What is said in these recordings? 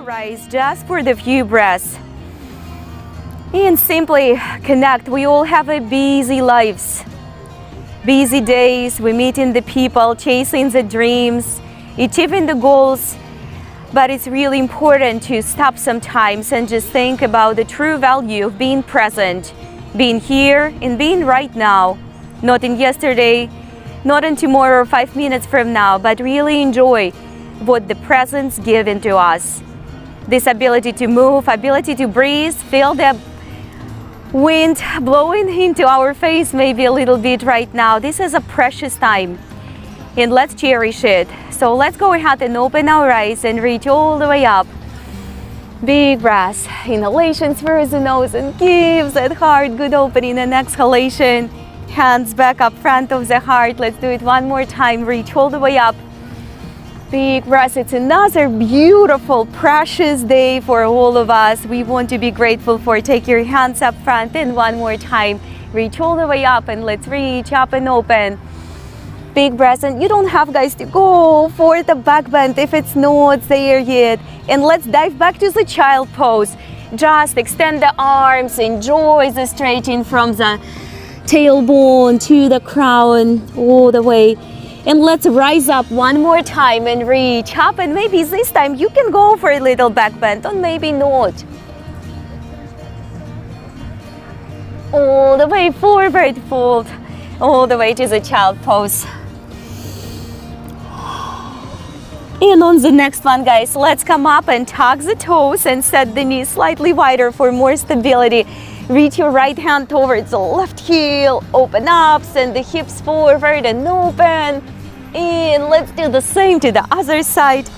rise just for the few breaths. And simply connect. We all have a busy lives. Busy days, we meeting the people, chasing the dreams, achieving the goals. But it's really important to stop sometimes and just think about the true value of being present, being here and being right now. Not in yesterday, not in tomorrow or 5 minutes from now, but really enjoy what the present's given to us. This ability to move, ability to breathe, feel the wind blowing into our face maybe a little bit right now. This is a precious time and let's cherish it. So let's go ahead and open our eyes and reach all the way up. Big breaths, inhalations through the nose and gives that heart good opening, and exhalation, hands back up front of the heart. Let's do it one more time, reach all the way up. Big breaths. It's another beautiful, precious day for all of us. We want to be grateful for. Take your hands up front and one more time, reach all the way up, and let's reach up and open. Big breaths, and you don't have, guys, to go for the back bend if it's not there yet. And let's dive back to the child pose. Just extend the arms, enjoy the stretching from the tailbone to the crown all the way. And let's rise up one more time and reach up, and maybe this time you can go for a little back bend, or maybe not. All the way forward, fold all the way to the child pose. And on the next one, guys, let's come up and tuck the toes and set the knees slightly wider for more stability. Reach your right hand towards the left heel, open up, send the hips forward and open. And let's do the same to the other side.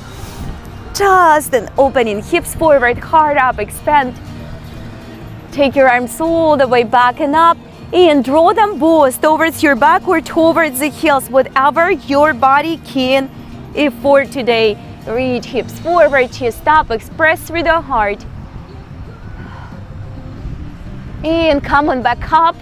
Just an opening, hips forward, heart up, expand. Take your arms all the way back and up, and draw them both towards your back or towards the heels, whatever your body can afford today. Reach hips forward, chest up, express through the heart. And come on back up.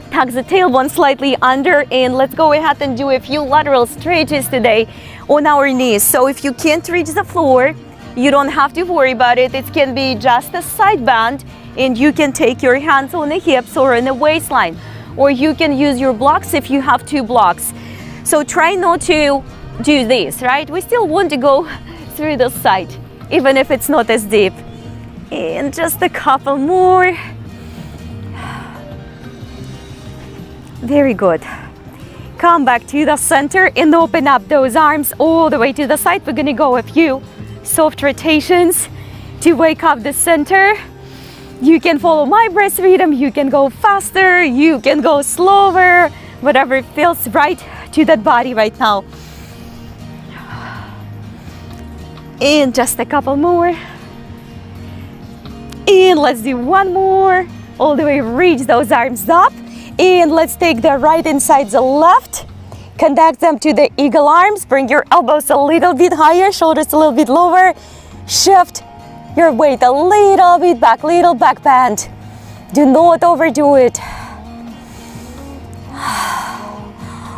Tuck the tailbone slightly under, and let's go ahead and do a few lateral stretches today on our knees. So if you can't reach the floor, you don't have to worry about it. It can be just a side bend, and you can take your hands on the hips or on the waistline, or you can use your blocks if you have two blocks. So try not to do this, right? We still want to go through the side, even if it's not as deep. And just a couple more. Very good. Come back to the center and open up those arms all the way to the side. We're gonna go a few soft rotations to wake up the center. You can follow my breath rhythm, you can go faster, you can go slower, whatever feels right to that body right now. And just a couple more. And let's do one more. All the way, reach those arms up. And let's take the right inside the left. Connect them to the eagle arms. Bring your elbows a little bit higher, shoulders a little bit lower. Shift your weight a little bit back, little back bend. Do not overdo it.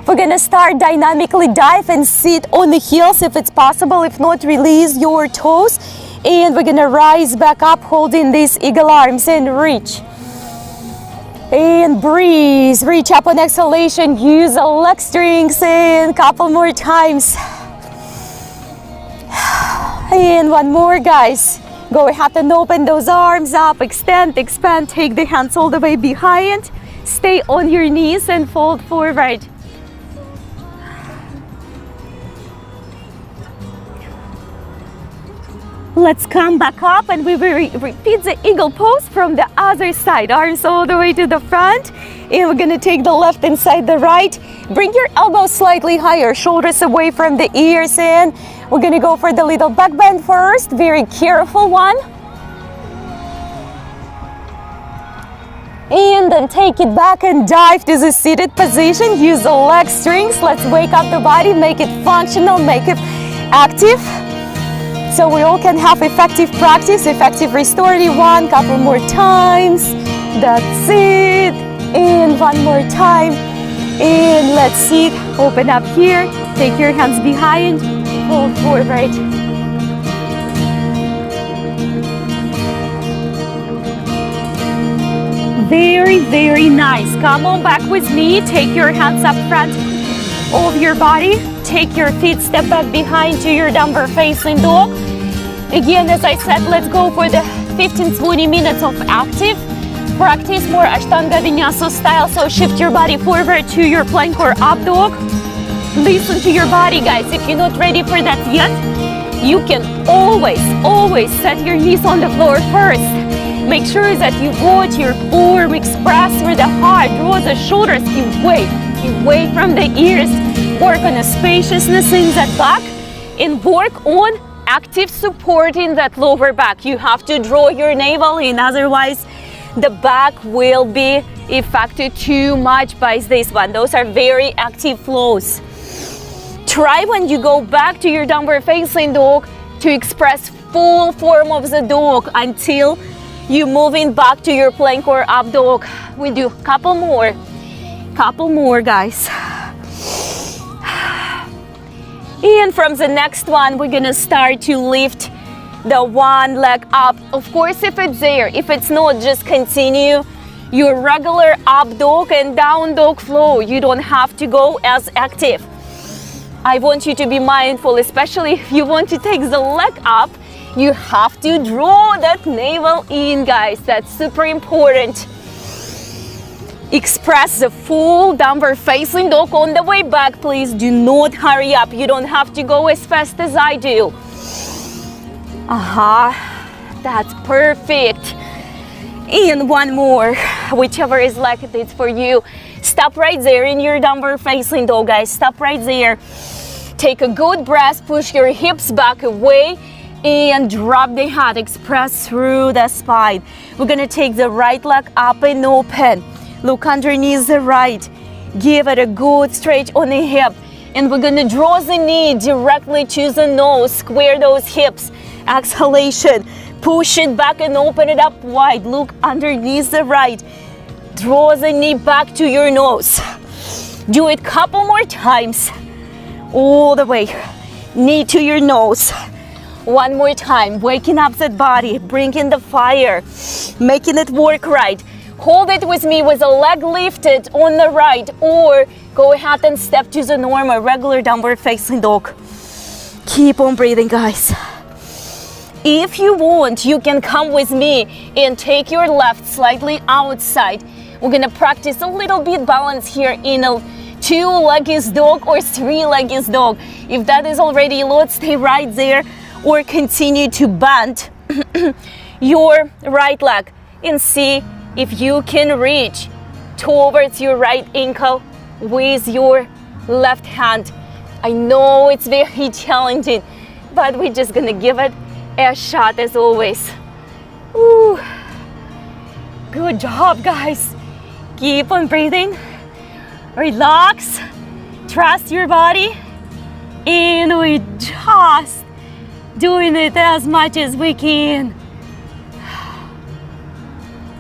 We're gonna start dynamically dive and sit on the heels if it's possible. If not, release your toes. And we're gonna rise back up holding these eagle arms and reach. And breathe, reach up on exhalation, use the leg strings, and a couple more times. And one more, guys. Go ahead and open those arms up, extend, expand, take the hands all the way behind. Stay on your knees and fold forward. Let's come back up and we will repeat the eagle pose from the other side. Arms all the way to the front. And we're gonna take the left inside the right. Bring your elbows slightly higher, shoulders away from the ears, and we're gonna go for the little back bend first. Very careful one. And then take it back and dive to the seated position. Use the leg strings. Let's wake up the body, make it functional, make it active. So we all can have effective practice, effective restorative one. Couple more times. That's it. And one more time. And let's sit. Open up here. Take your hands behind. Fold forward. Very, very nice. Come on back with me. Take your hands up front of your body. Take your feet, step back behind to your downward facing dog. Again, as I said, let's go for the 15-20 minutes of active practice, more Ashtanga Vinyasa style. So shift your body forward to your plank or up dog. Listen to your body, guys. If you're not ready for that yet, you can always set your knees on the floor first. Make sure that you got your form expressed through the heart. Draw the shoulders away from the ears. Work on the spaciousness in that back and work on active support in that lower back. You have to draw your navel in, otherwise the back will be affected too much by this one. Those are very active flows. Try when you go back to your downward facing dog to express full form of the dog until you moving back to your plank or up dog. We do a couple more, guys. And from the next one, we're gonna start to lift the one leg up. Of course, if it's there. If it's not, just continue your regular up dog and down dog flow. You don't have to go as active. I want you to be mindful, especially if you want to take the leg up, you have to draw that navel in, guys. That's super important. Express the full downward facing dog on the way back. Please do not hurry up. You don't have to go as fast as I do. That's perfect. And one more, whichever is like it is for you. Stop right there in your downward facing dog, guys. Stop right there. Take a good breath, push your hips back away and drop the head. Express through the spine. We're gonna take the right leg up and open. Look underneath the right. Give it a good stretch on the hip. And we're gonna draw the knee directly to the nose. Square those hips. Exhalation. Push it back and open it up wide. Look underneath the right. Draw the knee back to your nose. Do it a couple more times. All the way. Knee to your nose. One more time. Waking up that body. Bringing the fire. Making it work right. Hold it with me with a leg lifted on the right, or go ahead and step to the normal regular downward facing dog. Keep on breathing, guys. If you want, you can come with me and take your left slightly outside. We're gonna practice a little bit balance here in a two-legged dog or three-legged dog. If that is already a lot, stay right there or continue to bend your right leg and see if you can reach towards your right ankle with your left hand. I know it's very challenging, but we're just gonna give it a shot as always. Ooh. Good job, guys. Keep on breathing. Relax. Trust your body. And we just doing it as much as we can.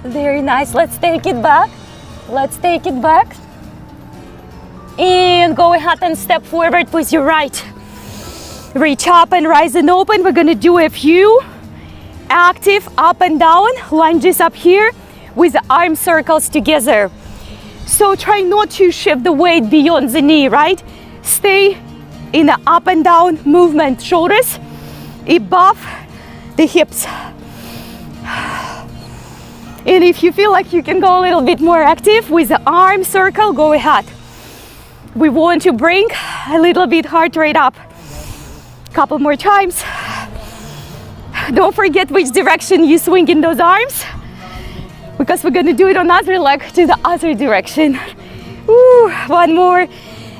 Very nice. Let's take it back. Let's take it back. And go ahead and step forward with your right. Reach up and rise and open. We're gonna do a few active up and down lunges up here with the arm circles together. So try not to shift the weight beyond the knee, right? Stay in the up and down movement. Shoulders above the hips. And if you feel like you can go a little bit more active with the arm circle, go ahead. We want to bring a little bit heart rate up. Couple more times. Don't forget which direction you swing in those arms, because we're gonna do it on other leg to the other direction. Ooh, one more.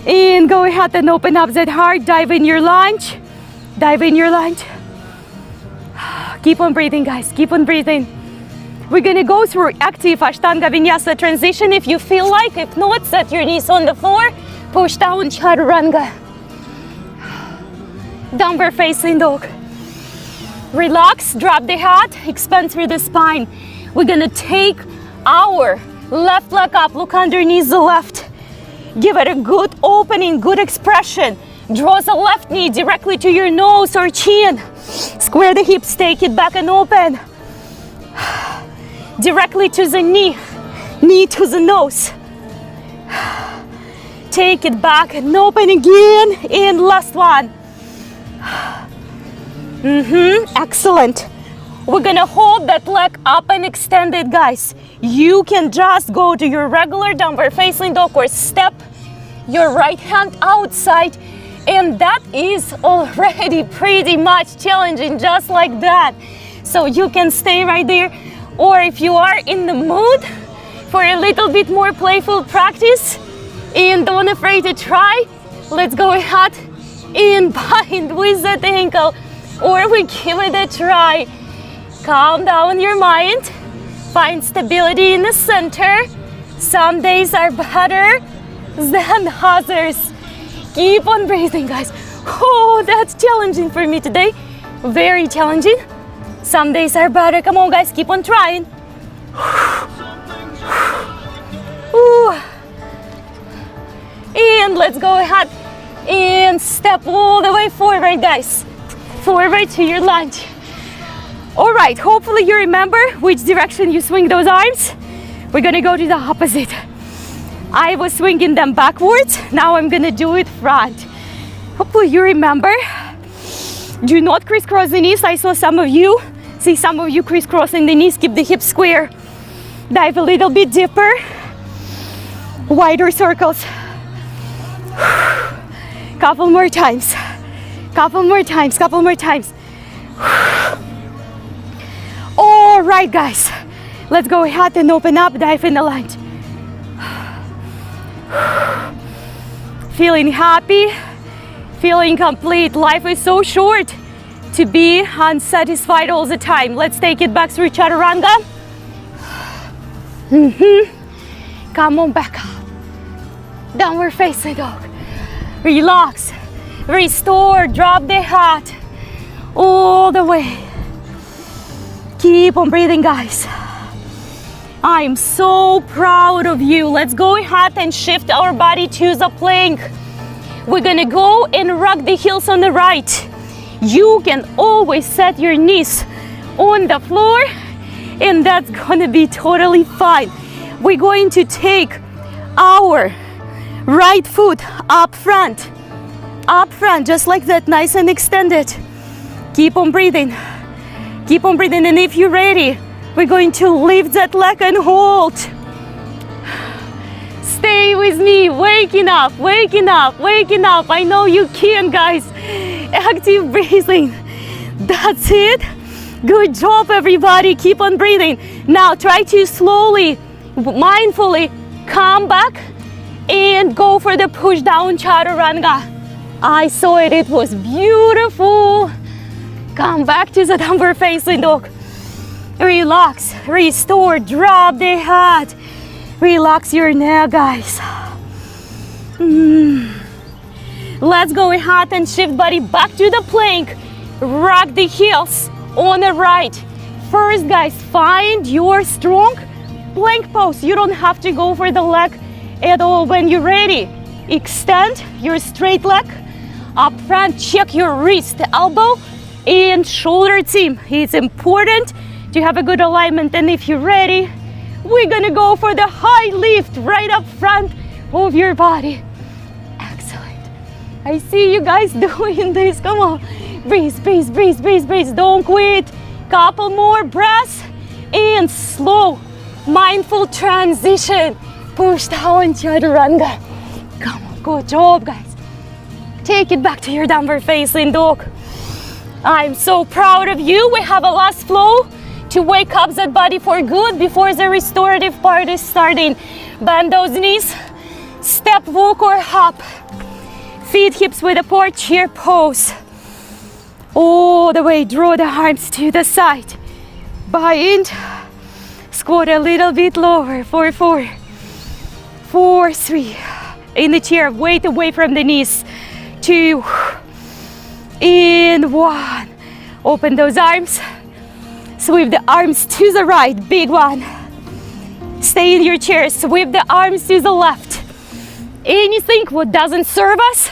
And go ahead and open up that heart. Dive in your lunge. Dive in your lunge. Keep on breathing, guys. Keep on breathing. We're gonna go through active Ashtanga Vinyasa transition if you feel like. If not, set your knees on the floor. Push down Chaturanga. Downward facing dog. Relax, drop the head, expand through the spine. We're gonna take our left leg up. Look underneath the left. Give it a good opening, good expression. Draw the left knee directly to your nose or chin. Square the hips, take it back and open. Directly to the knee. knee to the nose. Take it back and open again. And last one. Excellent. We're gonna hold that leg up and extend it, guys. You can just go to your regular downward facing dog or step your right hand outside, and that is already pretty much challenging, just like that. So you can stay right there, or if you are in the mood for a little bit more playful practice and don't afraid to try, let's go ahead and bind with that ankle, or we give it a try. Calm down your mind, find stability in the center. Some days are better than others. Keep on breathing, guys. Oh, that's challenging for me today. Very challenging. Some days are better. Come on, guys, keep on trying. Ooh. And let's go ahead and step all the way forward, guys. Forward to your lunge. All right, hopefully you remember which direction you swing those arms. We're gonna go to the opposite. I was swinging them backwards. Now I'm gonna do it front. Hopefully you remember. Do not crisscross the knees. I saw some of you crisscrossing the knees. Keep the hips square. Dive a little bit deeper. Wider circles. Couple more times. Couple more times. Couple more times. All right, guys. Let's go ahead and open up, dive in the lunge. Feeling happy, feeling complete. Life is so short to be unsatisfied all the time. Let's take it back through chaturanga. Come on back up. Downward facing dog. Relax, restore, drop the head all the way. Keep on breathing, guys. I'm so proud of you. Let's go ahead and shift our body to the plank. We're gonna go and rock the heels on the right. You can always set your knees on the floor, and that's gonna be totally fine. We're going to take our right foot up front, just like that, nice and extended. Keep on breathing. Keep on breathing, and if you're ready, we're going to lift that leg and hold. Stay with me, waking up, waking up, waking up. I know you can, guys. Active breathing. That's it. Good job, everybody. Keep on breathing. Now try to slowly, mindfully come back and go for the push down chaturanga. I saw it, it was beautiful. Come back to the downward facing dog. Relax, restore, drop the head. Relax your neck, guys. Let's go ahead and shift body back to the plank. Rock the heels on the right. First, guys, find your strong plank pose. You don't have to go for the leg at all. When you're ready, extend your straight leg. Up front, check your wrist, elbow, and shoulder seam. It's important to have a good alignment, and if you're ready, we're gonna go for the high lift right up front of your body. Excellent. I see you guys doing this. Come on. Breathe, breathe, breathe, breathe, breathe. Don't quit. Couple more breaths and slow, mindful transition. Push down chaturanga. Come on, good job, guys. Take it back to your downward facing dog. I'm so proud of you. We have a last flow to wake up that body for good before the restorative part is starting. Bend those knees, step, walk, or hop. Feet, hips with a poor chair pose. All the way, draw the arms to the side. Bind, squat a little bit lower. 4, 4, 4, 3. In the chair, weight away from the knees. 2, and 1. Open those arms. Sweep the arms to the right, big one. Stay in your chair, sweep the arms to the left. Anything what doesn't serve us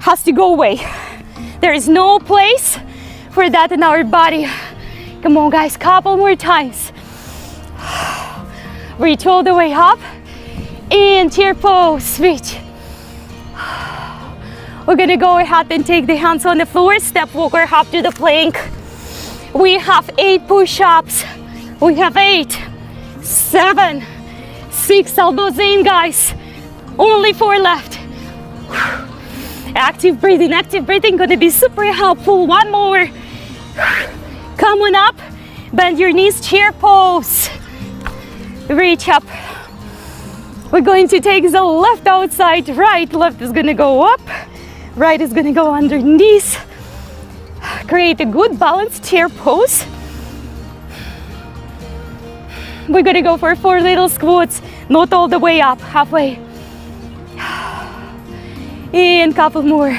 has to go away. There is no place for that in our body. Come on, guys, couple more times. Reach all the way up. In chair pose, reach. We're gonna go ahead and take the hands on the floor, step walker hop to the plank. We have 8 push-ups. We have 8, 7, 6, elbows in, guys. Only 4 left. Active breathing gonna be super helpful. 1 more. Come on up, bend your knees, chair pose. Reach up. We're going to take the left outside, right. Left is gonna go up, right is gonna go underneath. Create a good balanced chair pose. We're gonna go for 4 little squats, not all the way up, halfway. And couple more.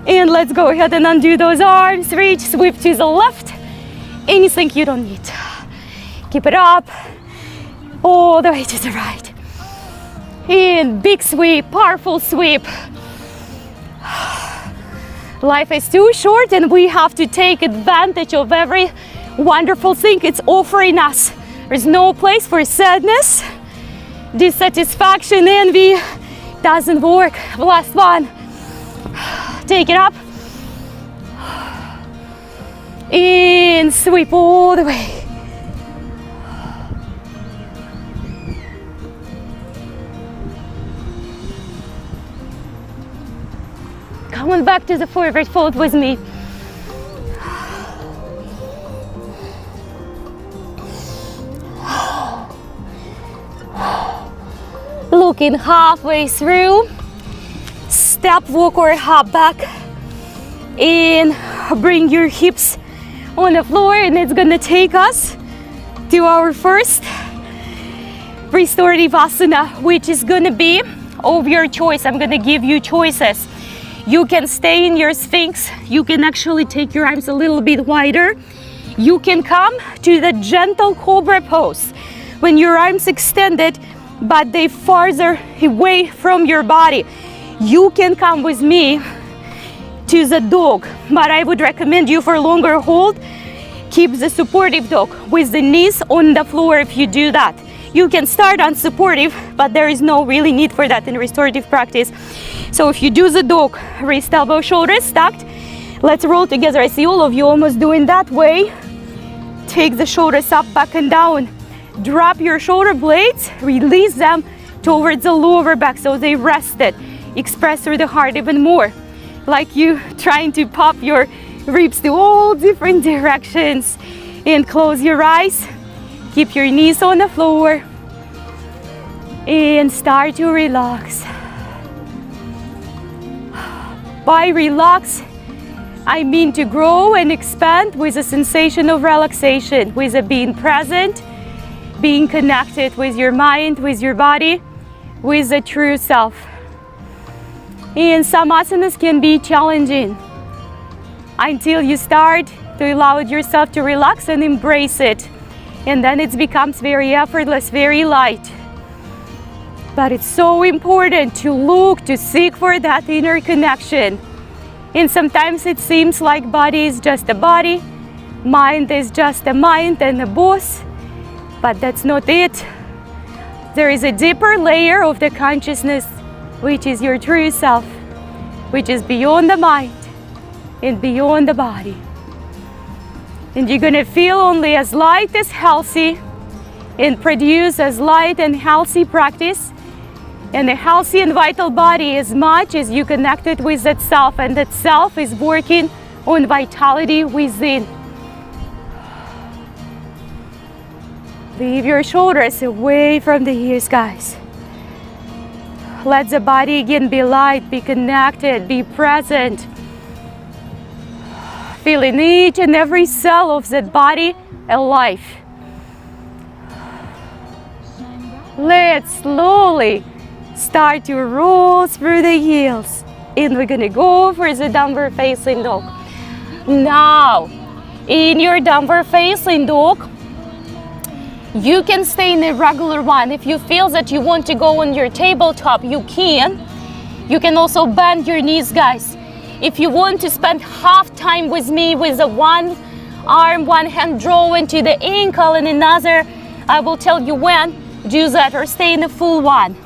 And let's go ahead and undo those arms. Reach, sweep to the left. Anything you don't need. Keep it up. All the way to the right. And big sweep, powerful sweep. Life is too short and we have to take advantage of every wonderful thing it's offering us. There's no place for sadness, dissatisfaction, envy. Doesn't work. Last one. Take it up. And sweep all the way. Come on back to the forward fold with me. Looking halfway through. Step, walk or hop back. And bring your hips on the floor, and it's gonna take us to our first restorative asana, which is gonna be of your choice. I'm gonna give you choices. You can stay in your Sphinx. You can actually take your arms a little bit wider. You can come to the gentle cobra pose when your arms extended but they farther away from your body. You can come with me to the dog, but I would recommend you for longer hold. Keep the supportive dog with the knees on the floor if you do that. You can start on supportive, but there is no really need for that in restorative practice. So if you do the dog, wrist, elbow, shoulders stacked, let's roll together. I see all of you almost doing that way. Take the shoulders up, back and down. Drop your shoulder blades, release them towards the lower back so they rested. Express through the heart even more. Like you trying to pop your ribs to all different directions. And close your eyes. Keep your knees on the floor. And start to relax. By relax, I mean to grow and expand with a sensation of relaxation, with a being present, being connected with your mind, with your body, with the true self. And some asanas can be challenging until you start to allow yourself to relax and embrace it. And then it becomes very effortless, very light. But it's so important to look, to seek for that inner connection. And sometimes it seems like body is just a body, mind is just a mind and a boss, but that's not it. There is a deeper layer of the consciousness, which is your true self, which is beyond the mind and beyond the body. And you're gonna feel only as light as healthy and produce as light and healthy practice and a healthy and vital body as much as you connected with that self, and that self is working on vitality within. Leave your shoulders away from the ears, guys. Let the body again be light, be connected, be present. Feeling each and every cell of that body alive. Let's slowly start to roll through the heels. And we're gonna go for the downward facing dog. Now, in your downward facing dog, you can stay in a regular one. If you feel that you want to go on your tabletop, you can. You can also bend your knees, guys. If you want to spend half time with me with a one arm, one hand drawn to the ankle and another, I will tell you when. do that or stay in the full one.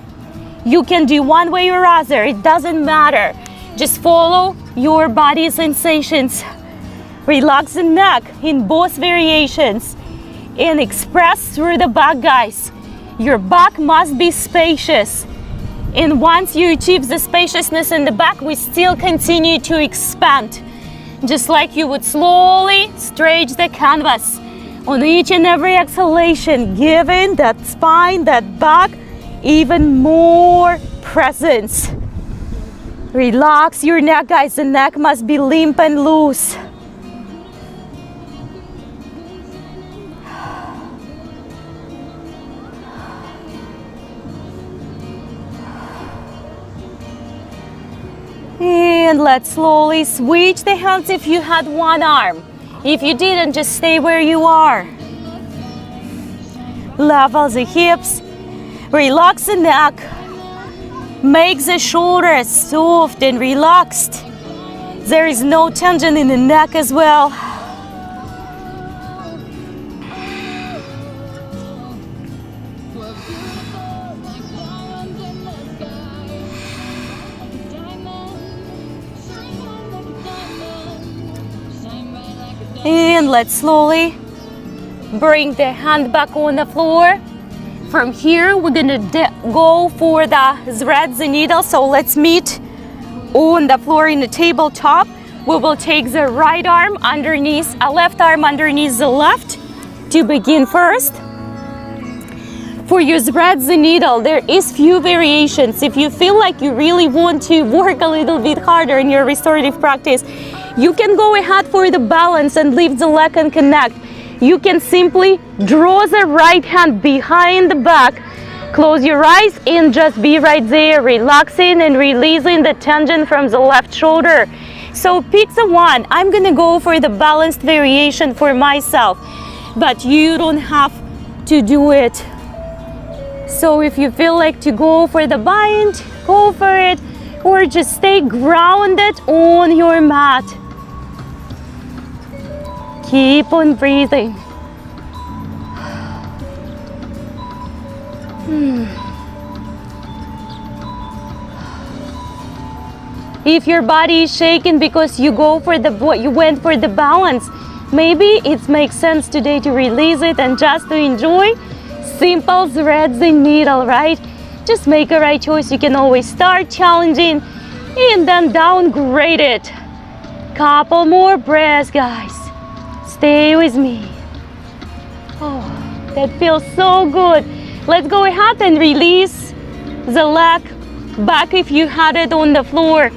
You can do one way or other, it doesn't matter. Just follow your body sensations. Relax the neck in both variations and express through the back, guys. Your back must be spacious. And once you achieve the spaciousness in the back, we still continue to expand. Just like you would slowly stretch the canvas on each and every exhalation, giving that spine, that back, even more presence. Relax your neck, guys. The neck must be limp and loose. And let's slowly switch the hands if you had one arm. If you didn't, just stay where you are. Level the hips, relax the neck, make the shoulders soft and relaxed. There is no tension in the neck as well. And let's slowly bring the hand back on the floor. From here, we're gonna go for the threads and needles. So let's meet on the floor in the tabletop. We will take the right arm underneath, a left arm underneath the left to begin first. For your threads and needle, there is few variations. If you feel like you really want to work a little bit harder in your restorative practice, you can go ahead for the balance and lift the leg and connect. You can simply draw the right hand behind the back, close your eyes and just be right there, relaxing and releasing the tension from the left shoulder. So pick the one. I'm gonna go for the balanced variation for myself, but you don't have to do it. So if you feel like to go for the bind, go for it, or just stay grounded on your mat. Keep on breathing. If your body is shaking because you went for the balance, maybe it makes sense today to release it and just to enjoy simple threads and needle, right? Just make a right choice. You can always start challenging and then downgrade it. Couple more breaths, guys. Stay with me. Oh, that feels so good. Let's go ahead and release the leg back if you had it on the floor.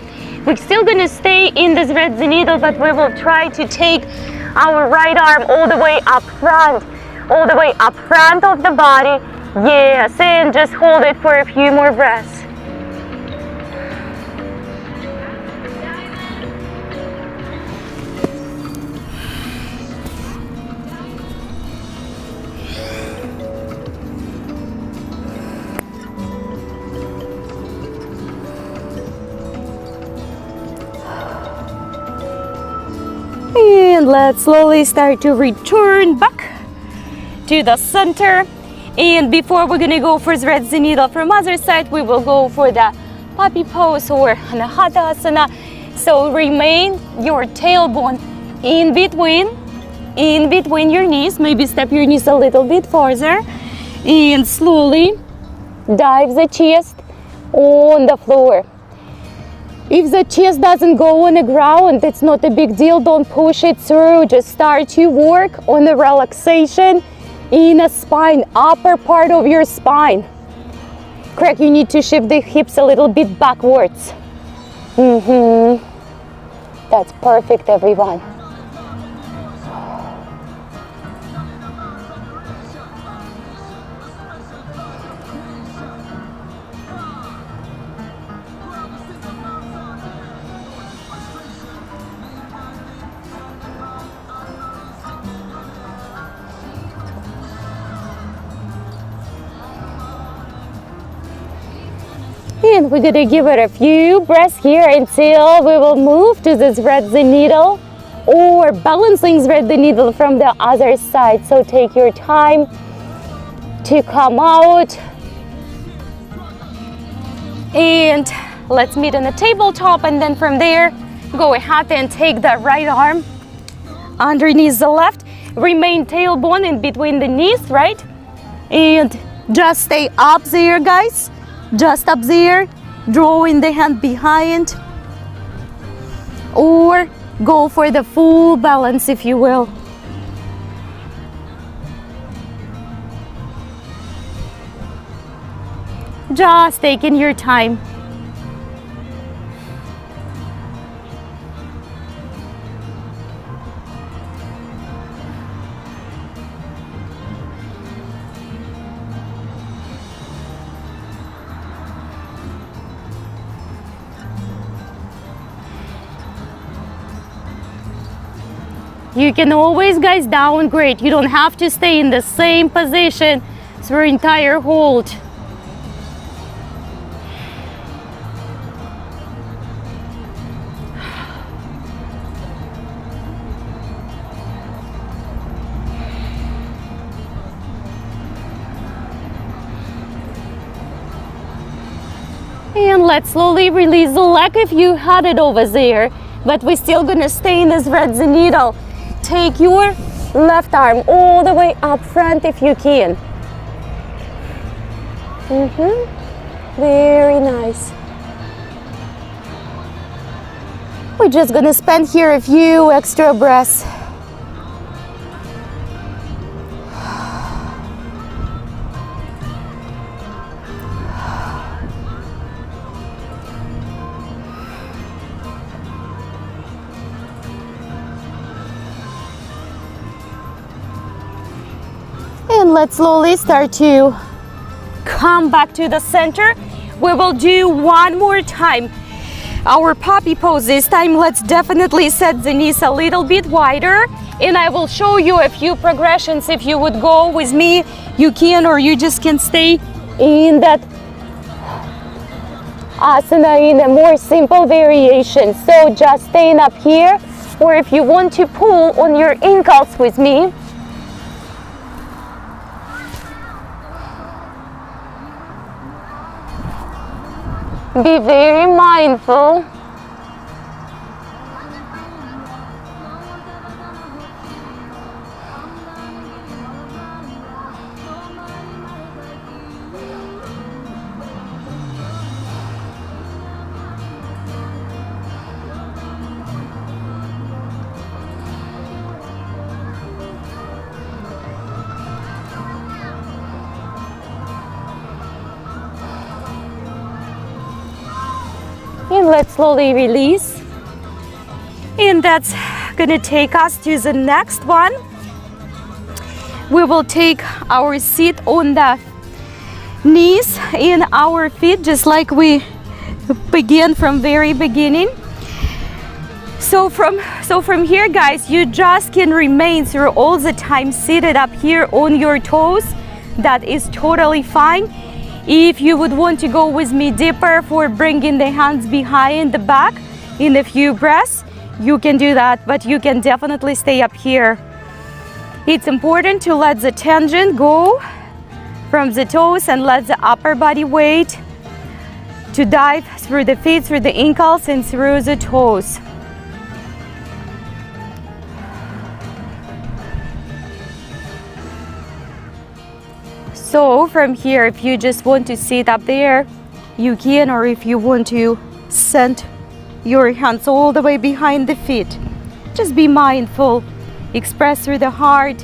We're still gonna stay in the threads and needle, but we will try to take our right arm all the way up front of the body. Yes, and just hold it for a few more breaths. And let's slowly start to return back to the center. And before we're gonna go for threads and needle from other side, we will go for the puppy pose or anahata asana. So remain your tailbone in between your knees. Maybe step your knees a little bit further and slowly dive the chest on the floor. If the chest doesn't go on the ground, it's not a big deal. Don't push it through. Just start to work on the relaxation in the spine, upper part of your spine. Correct, you need to shift the hips a little bit backwards. That's perfect, everyone. And we're gonna give it a few breaths here until we will move to the thread the needle or balancing thread the needle from the other side. So take your time to come out. And let's meet on the tabletop, and then from there, go ahead and take the right arm underneath the left. Remain tailbone in between the knees, right? And just stay up there, guys. Just up there, drawing the hand behind. Or go for the full balance, if you will. Just taking your time. You can always, guys, downgrade. You don't have to stay in the same position through entire hold. And let's slowly release the leg if you had it over there, but we're still gonna stay in this red needle. Take your left arm all the way up front if you can. Very nice. We're just gonna spend here a few extra breaths. And let's slowly start to come back to the center. We will do one more time our puppy pose. This time, let's definitely set the knees a little bit wider, and I will show you a few progressions. If you would go with me, you can, or you just can stay in that asana in a more simple variation. So just staying up here, or if you want to pull on your ankles with me. Be very mindful. And let's slowly release. And that's gonna take us to the next one. We will take our seat on the knees and our feet, just like we began from very beginning. So from here, guys, you just can remain through all the time seated up here on your toes. That is totally fine. If you would want to go with me deeper for bringing the hands behind the back in a few breaths, you can do that, but you can definitely stay up here. It's important to let the tension go from the toes and let the upper body weight to dive through the feet, through the ankles, and through the toes. So from here, if you just want to sit up there, you can, or if you want to send your hands all the way behind the feet, just be mindful, express through the heart,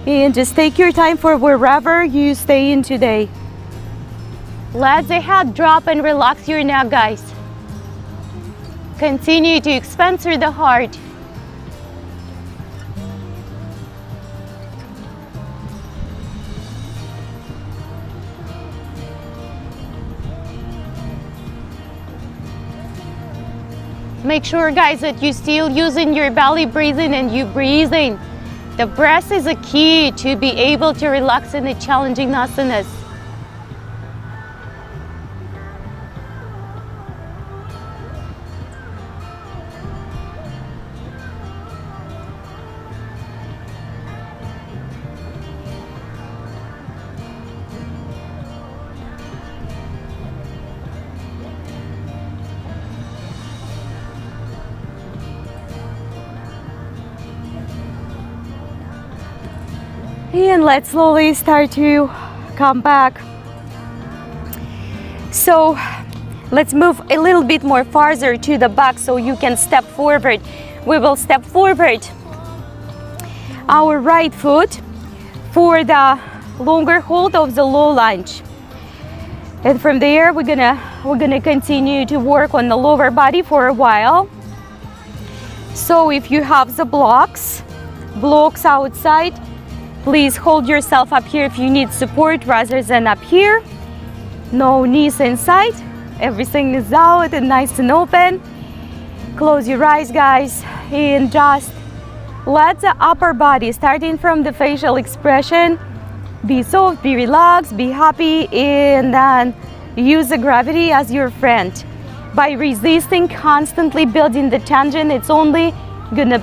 and just take your time for wherever you stay in today. Let the head drop and relax your neck, guys. Continue to expand through the heart. Make sure, guys, that you're still using your belly breathing and you breathing. The breath is a key to be able to relax in the challenging asanas. And let's slowly start to come back. So let's move a little bit more farther to the back so you can step forward. We will step forward our right foot for the longer hold of the low lunge. And from there we're gonna continue to work on the lower body for a while. So if you have the blocks outside, please hold yourself up here if you need support rather than up here. No knees inside, everything is out and nice and open. Close your eyes, guys, and just let the upper body, starting from the facial expression, be soft, be relaxed, be happy, and then use the gravity as your friend. By resisting, constantly building the tension, it's only gonna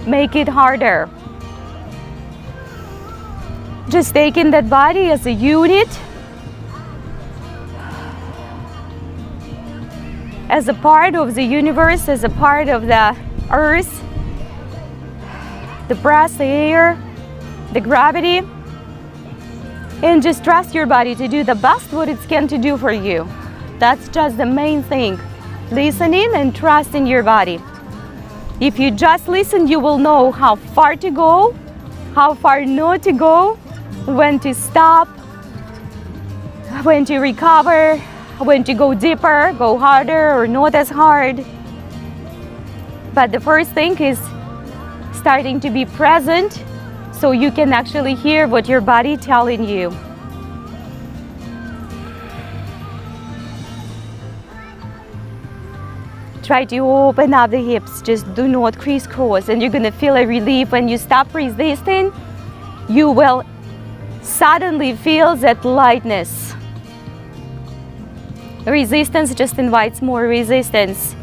make it harder. Just taking that body as a unit, as a part of the universe, as a part of the earth, the breath, the air, the gravity, and just trust your body to do the best what it's can to do for you. That's just the main thing. Listening and trusting your body. If you just listen, you will know how far to go, how far not to go, when to stop, when to recover, when to go deeper, go harder, or not as hard. But the first thing is starting to be present so you can actually hear what your body telling you. Try to open up the hips, just do not crisscross, and you're gonna feel a relief when you stop resisting. You will suddenly feel that lightness. Resistance just invites more resistance.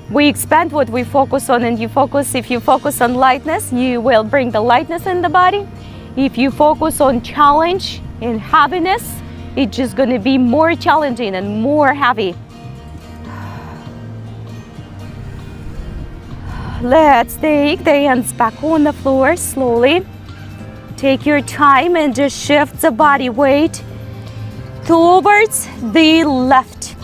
We expand what we focus on, and if you focus on lightness, you will bring the lightness in the body. If you focus on challenge and heaviness, it's just gonna be more challenging and more heavy. Let's take the hands back on the floor slowly. Take your time and just shift the body weight towards the left.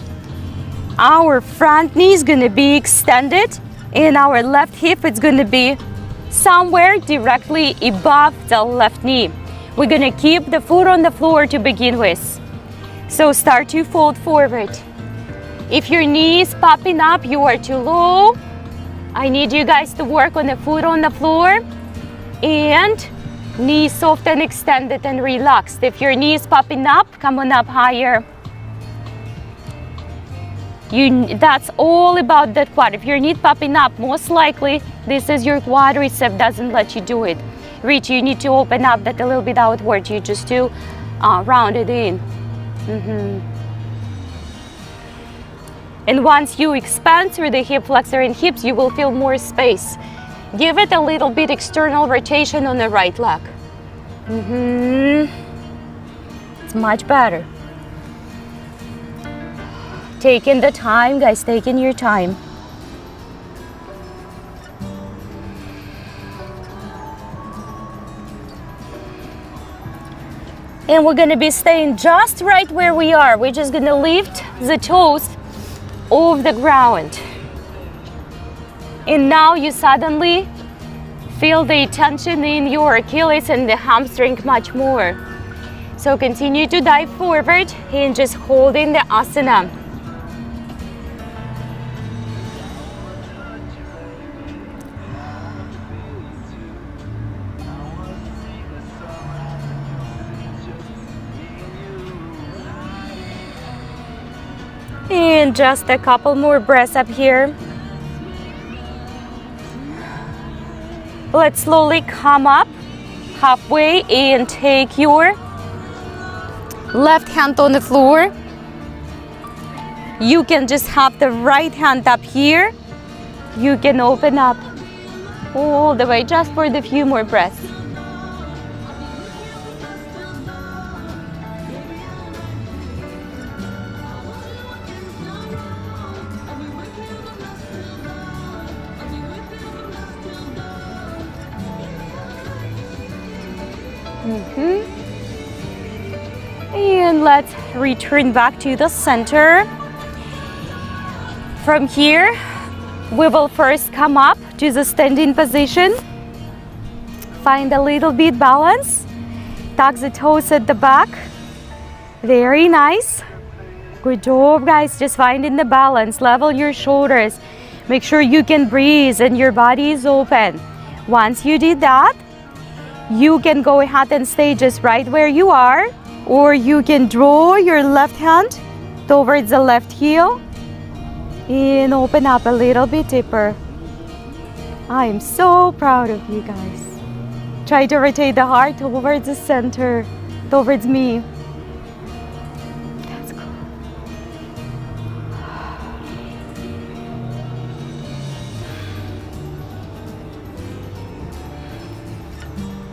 Our front knee is gonna be extended and our left hip is gonna be somewhere directly above the left knee. We're gonna keep the foot on the floor to begin with. So start to fold forward. If your knee is popping up, you are too low. I need you guys to work on the foot on the floor and knees soft and extended and relaxed. If your knee is popping up, come on up higher. That's all about that quad. If your knee popping up, most likely this is your quadricep doesn't let you do it. Reach, you need to open up that a little bit outward. You just to round it in. And once you expand through the hip flexor and hips, you will feel more space. Give it a little bit external rotation on the right leg. It's much better. Taking the time, guys, taking your time. And we're gonna be staying just right where we are. We're just gonna lift the toes off the ground. And now you suddenly feel the tension in your Achilles and the hamstring much more. So continue to dive forward and just hold in the asana. And just a couple more breaths up here. Let's slowly come up halfway and take your left hand on the floor. You can just have the right hand up here. You can open up all the way just for the few more breaths. And let's return back to the center. From here, we will first come up to the standing position. Find a little bit balance. Tuck the toes at the back. Very nice. Good job, guys. Just finding the balance. Level your shoulders. Make sure you can breathe and your body is open. Once you did that, you can go ahead and stay just right where you are, or you can draw your left hand towards the left heel and open up a little bit deeper. I am so proud of you guys. Try to rotate the heart towards the center, towards me. That's cool.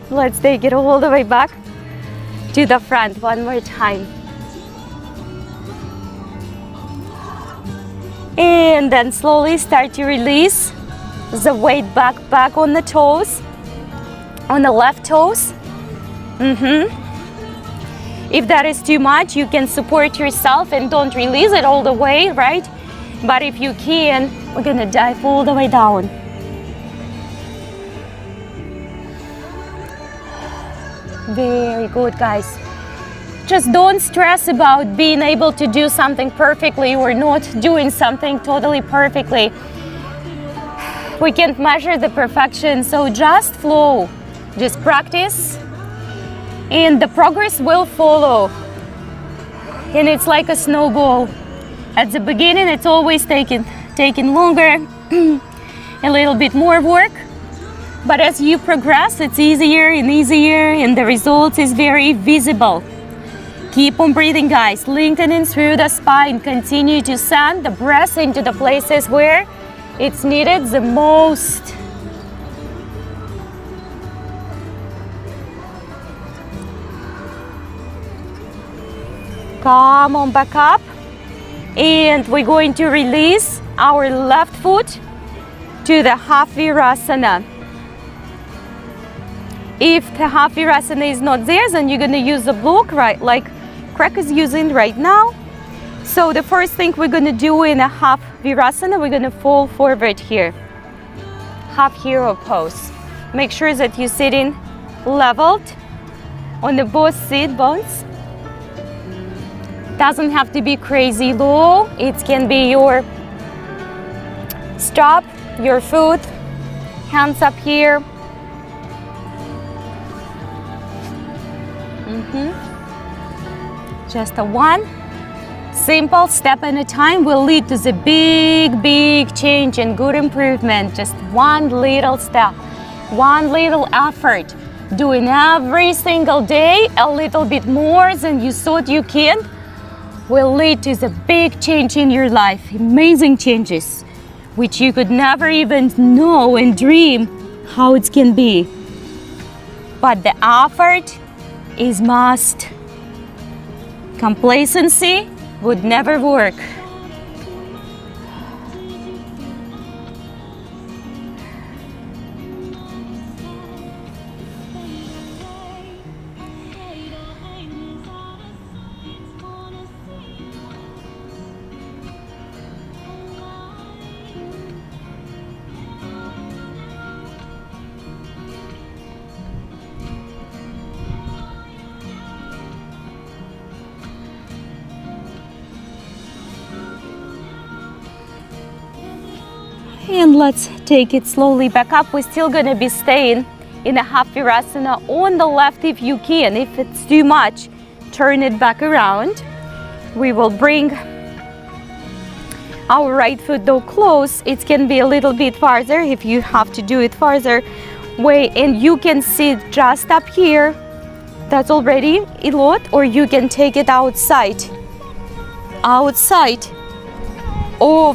Let's take it all the way back to the front one more time. And then slowly start to release the weight back on the toes, on the left toes. If that is too much, you can support yourself and don't release it all the way, right? But if you can, we're gonna dive all the way down. Very good, guys. Just don't stress about being able to do something perfectly or not doing something totally perfectly. We can't measure the perfection, so just flow. Just practice, and the progress will follow. And it's like a snowball. At the beginning, it's always taking longer, a little bit more work. But as you progress, it's easier and easier, and the result is very visible. Keep on breathing, guys. Lengthening through the spine. Continue to send the breath into the places where it's needed the most. Come on back up. And we're going to release our left foot to the half virasana. If the half virasana is not there, then you're going to use the block, right, like Craig is using right now. So the first thing we're going to do in a half virasana, we're going to fall forward here. Half hero pose. Make sure that you're sitting leveled on the both sit bones. Doesn't have to be crazy low. It can be your strap, your foot, hands up here. Just a one simple step at a time will lead to the big change and good improvement. Just one little step, one little effort. Doing every single day a little bit more than you thought you can will lead to the big change in your life. Amazing changes, which you could never even know and dream how it can be. But the effort is must. Complacency would never work. And let's take it slowly back up. We're still gonna be staying in a half virasana on the left if you can. If it's too much, turn it back around. We will bring our right foot though close. It can be a little bit farther if you have to do it farther way, and you can sit just up here. That's already a lot, or you can take it outside of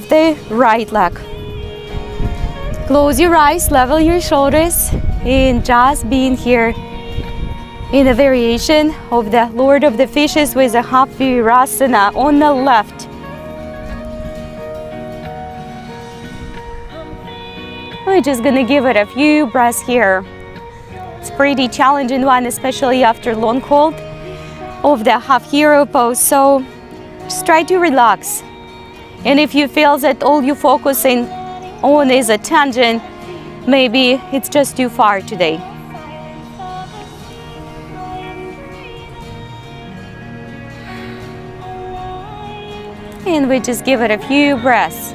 the right leg. Close your eyes, level your shoulders, and just being here in a variation of the Lord of the Fishes with a half virasana on the left. We're just gonna give it a few breaths here. It's pretty challenging one, especially after long hold of the half hero pose. So just try to relax. And if you feel that all you're focusing on is a tangent, maybe it's just too far today. And we just give it a few breaths.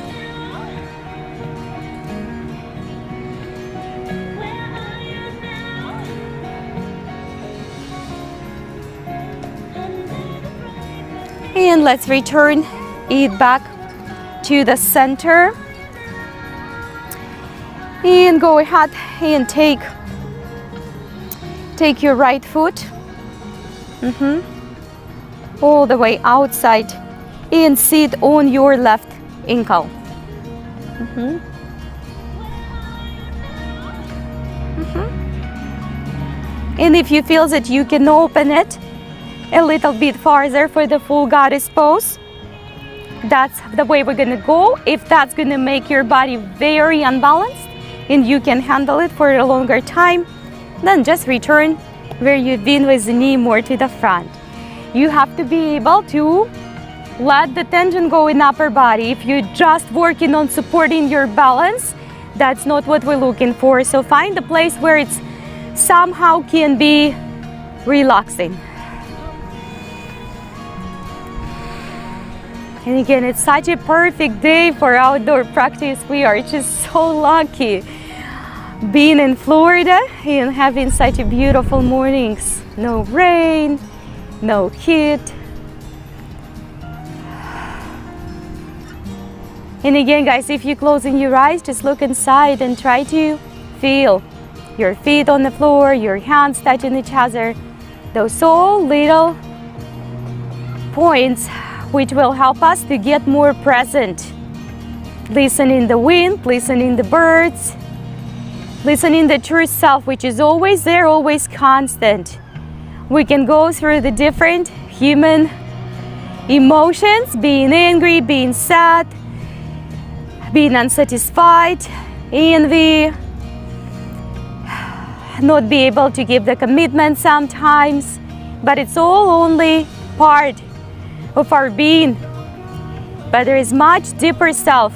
And let's return it back to the center. And go ahead and take your right foot all the way outside and sit on your left ankle. And if you feel that you can open it a little bit farther for the full goddess pose, that's the way we're gonna go. If that's gonna make your body very unbalanced and you can handle it for a longer time, then just return where you've been with the knee more to the front. You have to be able to let the tension go in upper body. If you're just working on supporting your balance, that's not what we're looking for. So find a place where it's somehow can be relaxing. And again, it's such a perfect day for outdoor practice. We are just so lucky being in Florida and having such a beautiful mornings. No rain, no heat. And again, guys, if you're closing your eyes, just look inside and try to feel your feet on the floor, your hands touching each other. Those all little points which will help us to get more present. Listening the wind, listening the birds, listening the true self, which is always there, always constant. We can go through the different human emotions, being angry, being sad, being unsatisfied, envy, not be able to give the commitment sometimes, but it's all only part of our being. But there is much deeper self,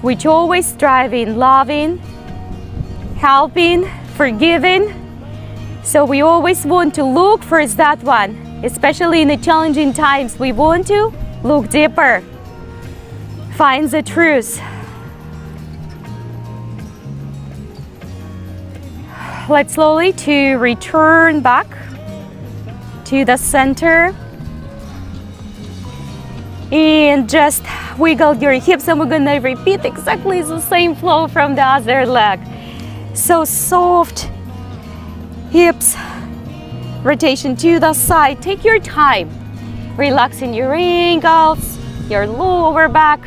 which always striving, loving, helping, forgiving. So we always want to look for that one, especially in the challenging times. We want to look deeper, find the truth. Let's slowly to return back to the center and just wiggle your hips, and we're gonna repeat exactly the same flow from the other leg. So soft hips, rotation to the side. Take your time, relaxing your ankles, your lower back.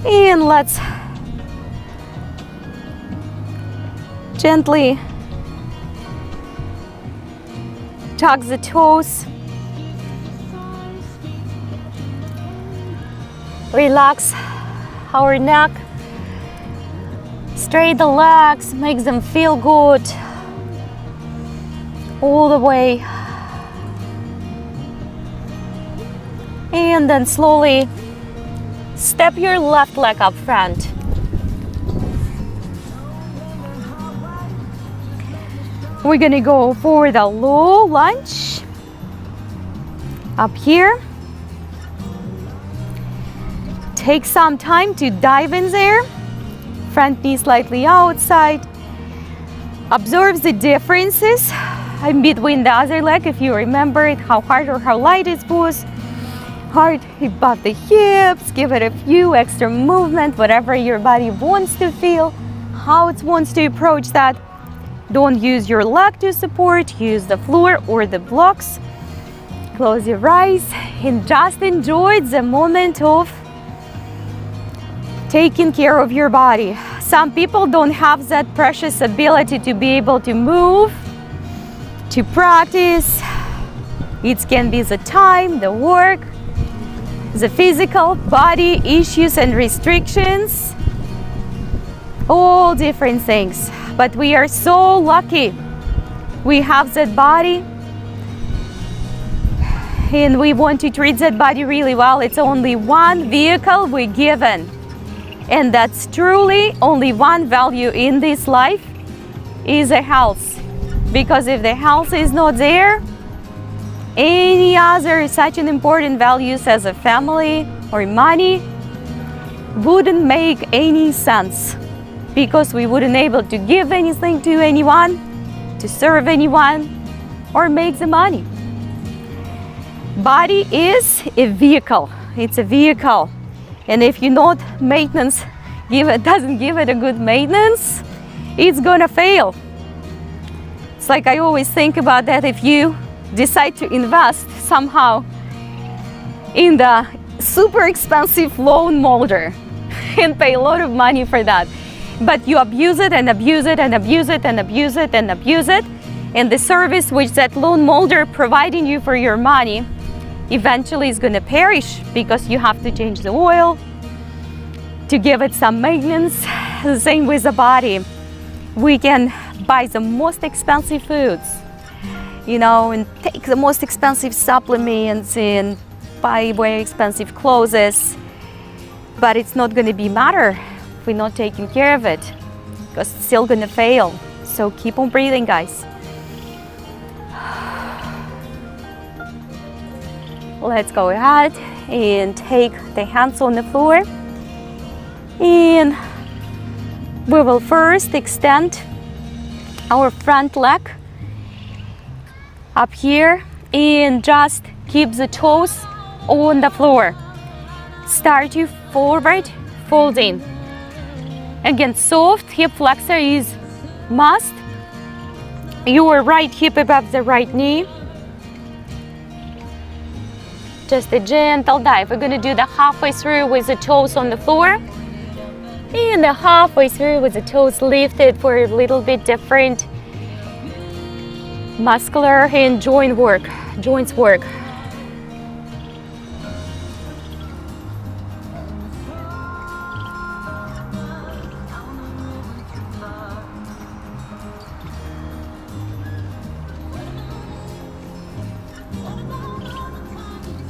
And let's gently tuck the toes, relax our neck, straighten the legs, make them feel good all the way. And then slowly step your left leg up front. We're gonna go for the low lunge up here. Take some time to dive in there. Front knee slightly outside. Observe the differences in between the other leg, if you remember it, how hard or how light it was. Hard above the hips, give it a few extra movement, whatever your body wants to feel, how it wants to approach that. Don't use your leg to support, use the floor or the blocks. Close your eyes and just enjoy the moment of taking care of your body. Some people don't have that precious ability to be able to move, to practice. It can be the time, the work, the physical body issues and restrictions. all different things. But we are so lucky we have that body, and we want to treat that body really well. It's only one vehicle we're given, and that's truly only one value in this life is a health. Because if the health is not there, any other such an important values as a family or money wouldn't make any sense, because we wouldn't able to give anything to anyone, to serve anyone, or make the money. Body is a vehicle. It's a vehicle, and if you not maintenance, doesn't give it a good maintenance, it's gonna fail. It's like I always think about that. If you decide to invest somehow in the super expensive lawn molder and pay a lot of money for that, but you abuse it and abuse it and abuse it and abuse it and abuse it, and the service which that lawn molder providing you for your money eventually is going to perish, because you have to change the oil to give it some maintenance. The same with the body. We can buy the most expensive foods, you know, and take the most expensive supplements and buy very expensive clothes, but it's not going to be matter if we're not taking care of it, because it's still going to fail. So keep on breathing, guys. Let's go ahead and take the hands on the floor, and we will first extend our front leg up here and just keep the toes on the floor. Start you forward folding. Again, soft hip flexor is must. Your right hip above the right knee. Just a gentle dive. We're gonna do the halfway through with the toes on the floor, and the halfway through with the toes lifted for a little bit different muscular and joints work.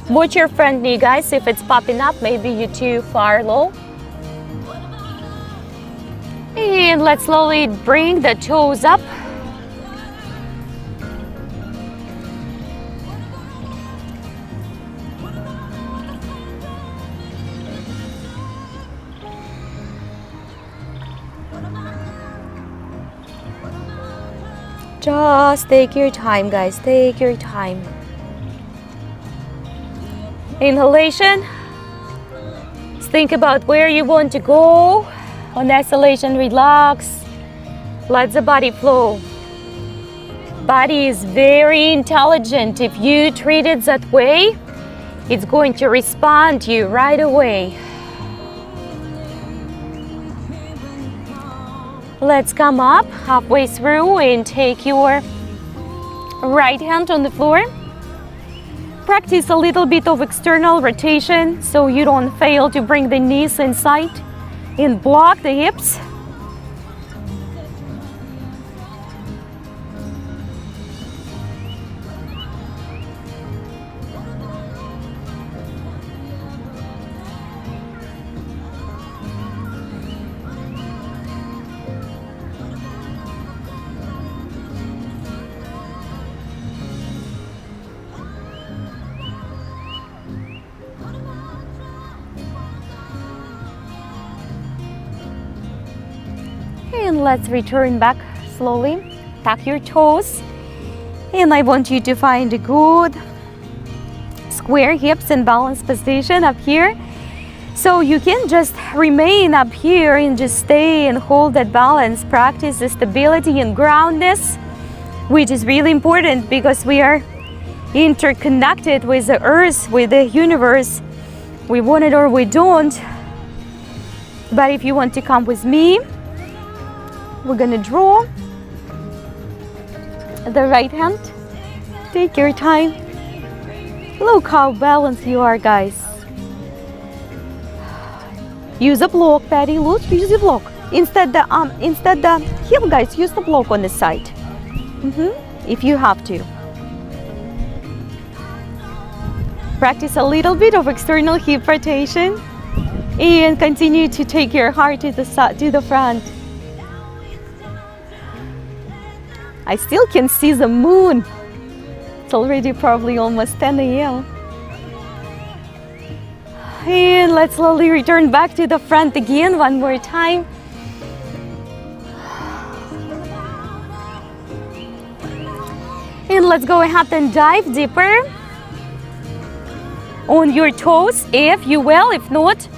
Watch your front knee, guys. If it's popping up, maybe you're too far low. And let's slowly bring the toes up. Just take your time, guys. Take your time. Inhalation. Think about where you want to go. On exhalation, relax. Let the body flow. Body is very intelligent. If you treat it that way, it's going to respond to you right away. Let's come up halfway through and take your right hand on the floor. Practice a little bit of external rotation so you don't fail to bring the knees inside and block the hips. And let's return back slowly. Tuck your toes. And I want you to find a good square hips and balanced position up here. So you can just remain up here and just stay and hold that balance. Practice the stability and groundness, which is really important because we are interconnected with the earth, with the universe. We want it or we don't. But if you want to come with me, we're gonna draw the right hand. Take your time. Look how balanced you are, guys. Use a block, Patty. Look, use a block. Instead the heel, guys, use the block on the side. If you have to. Practice a little bit of external hip rotation and continue to take your heart to the front. I still can see the moon. It's already probably almost 10 a.m. And let's slowly return back to the front again one more time. And let's go ahead and dive deeper on your toes if you will. If not,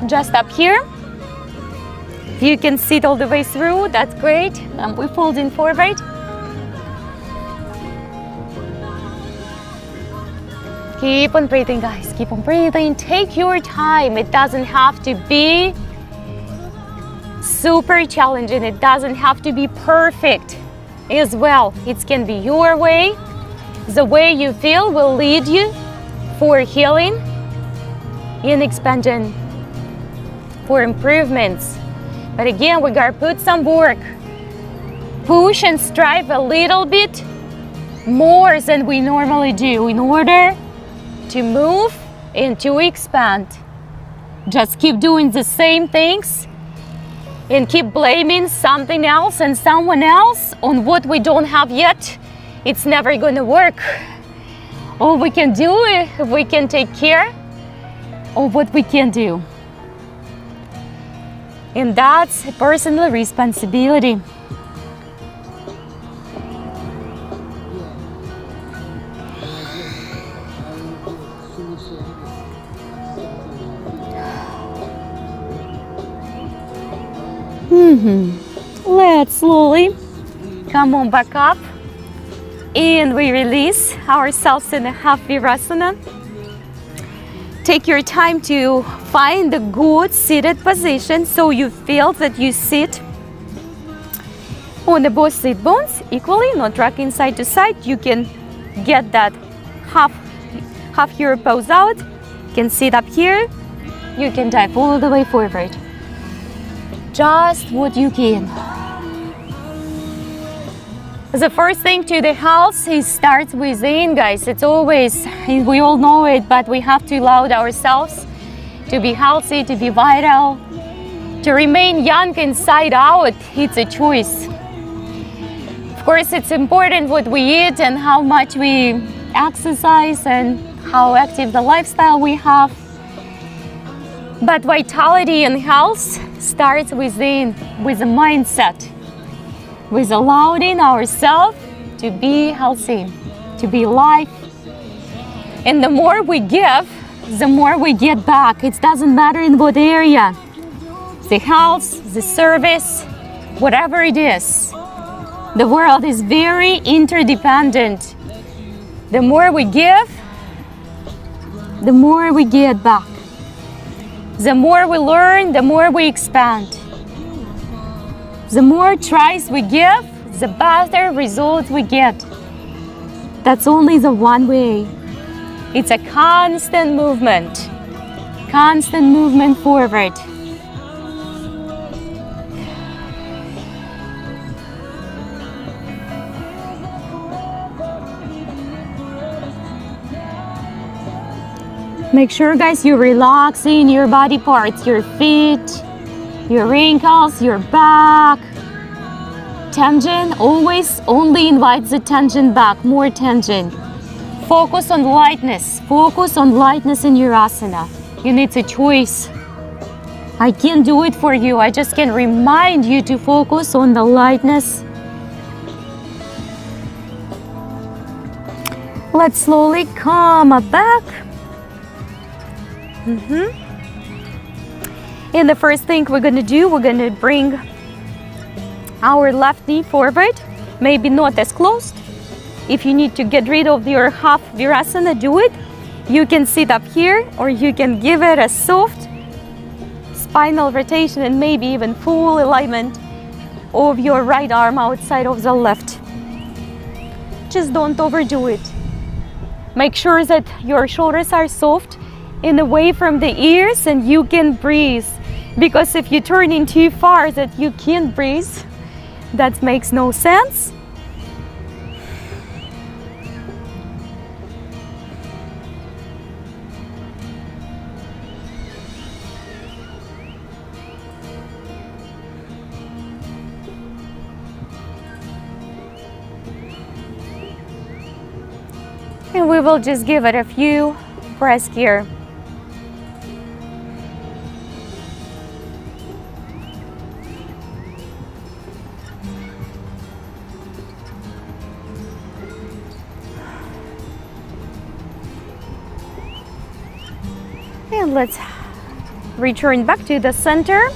just up here. If you can sit all the way through, that's great. We're folding forward. Keep on breathing, guys. Keep on breathing. Take your time. It doesn't have to be super challenging. It doesn't have to be perfect as well. It can be your way. The way you feel will lead you for healing and expansion, for improvements. But again, we gotta put some work. Push and strive a little bit more than we normally do in order to move and to expand. Just keep doing the same things and keep blaming something else and someone else on what we don't have yet. It's never gonna work. All we can do is we can take care of what we can do. And that's a personal responsibility. Let's slowly come on back up and we release ourselves in a half virasana. Take your time to find a good seated position so you feel that you sit on the both sit bones equally, not rocking side to side. You can get that half your pose out. You can sit up here. You can dive all the way forward. Just what you can. The first thing to the health is starts within, guys. It's always, we all know it, but we have to allow ourselves to be healthy, to be vital, to remain young inside out. It's a choice. Of course, it's important what we eat and how much we exercise and how active the lifestyle we have. But vitality and health starts within, with a mindset, with allowing ourselves to be healthy, to be alive. And the more we give, the more we get back. It doesn't matter in what area, the health, the service, whatever it is. The world is very interdependent. The more we give, the more we get back. The more we learn, the more we expand. The more tries we give, the better results we get. That's only the one way. It's a constant movement forward. Make sure, guys, you're relaxing your body parts, your feet, your ankles, your back. Tension always only invites the tension back, more tension. Focus on lightness. Focus on lightness in your asana. And it's a choice. I can't do it for you. I just can remind you to focus on the lightness. Let's slowly come back. And the first thing we're gonna do, we're gonna bring our left knee forward, maybe not as closed. If you need to get rid of your half virasana, do it. You can sit up here, or you can give it a soft spinal rotation and maybe even full alignment of your right arm outside of the left. Just don't overdo it. Make sure that your shoulders are soft and away from the ears, and you can breathe Because if you're turning too far that you can't breathe, that makes no sense. And we will just give it a few breaths here. And let's return back to the center.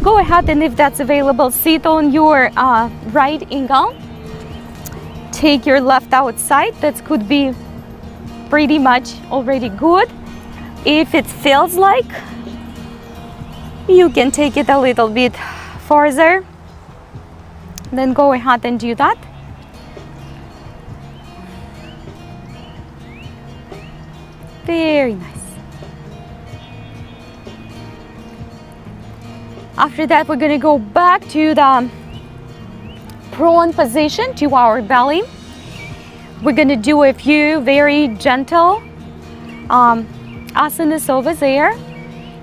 Go ahead, and if that's available, sit on your right ankle. Take your left outside. That could be pretty much already good. If it feels like, you can take it a little bit further. Then go ahead and do that. Very nice. After that, we're going to go back to the prone position, to our belly. We're going to do a few very gentle asanas over there,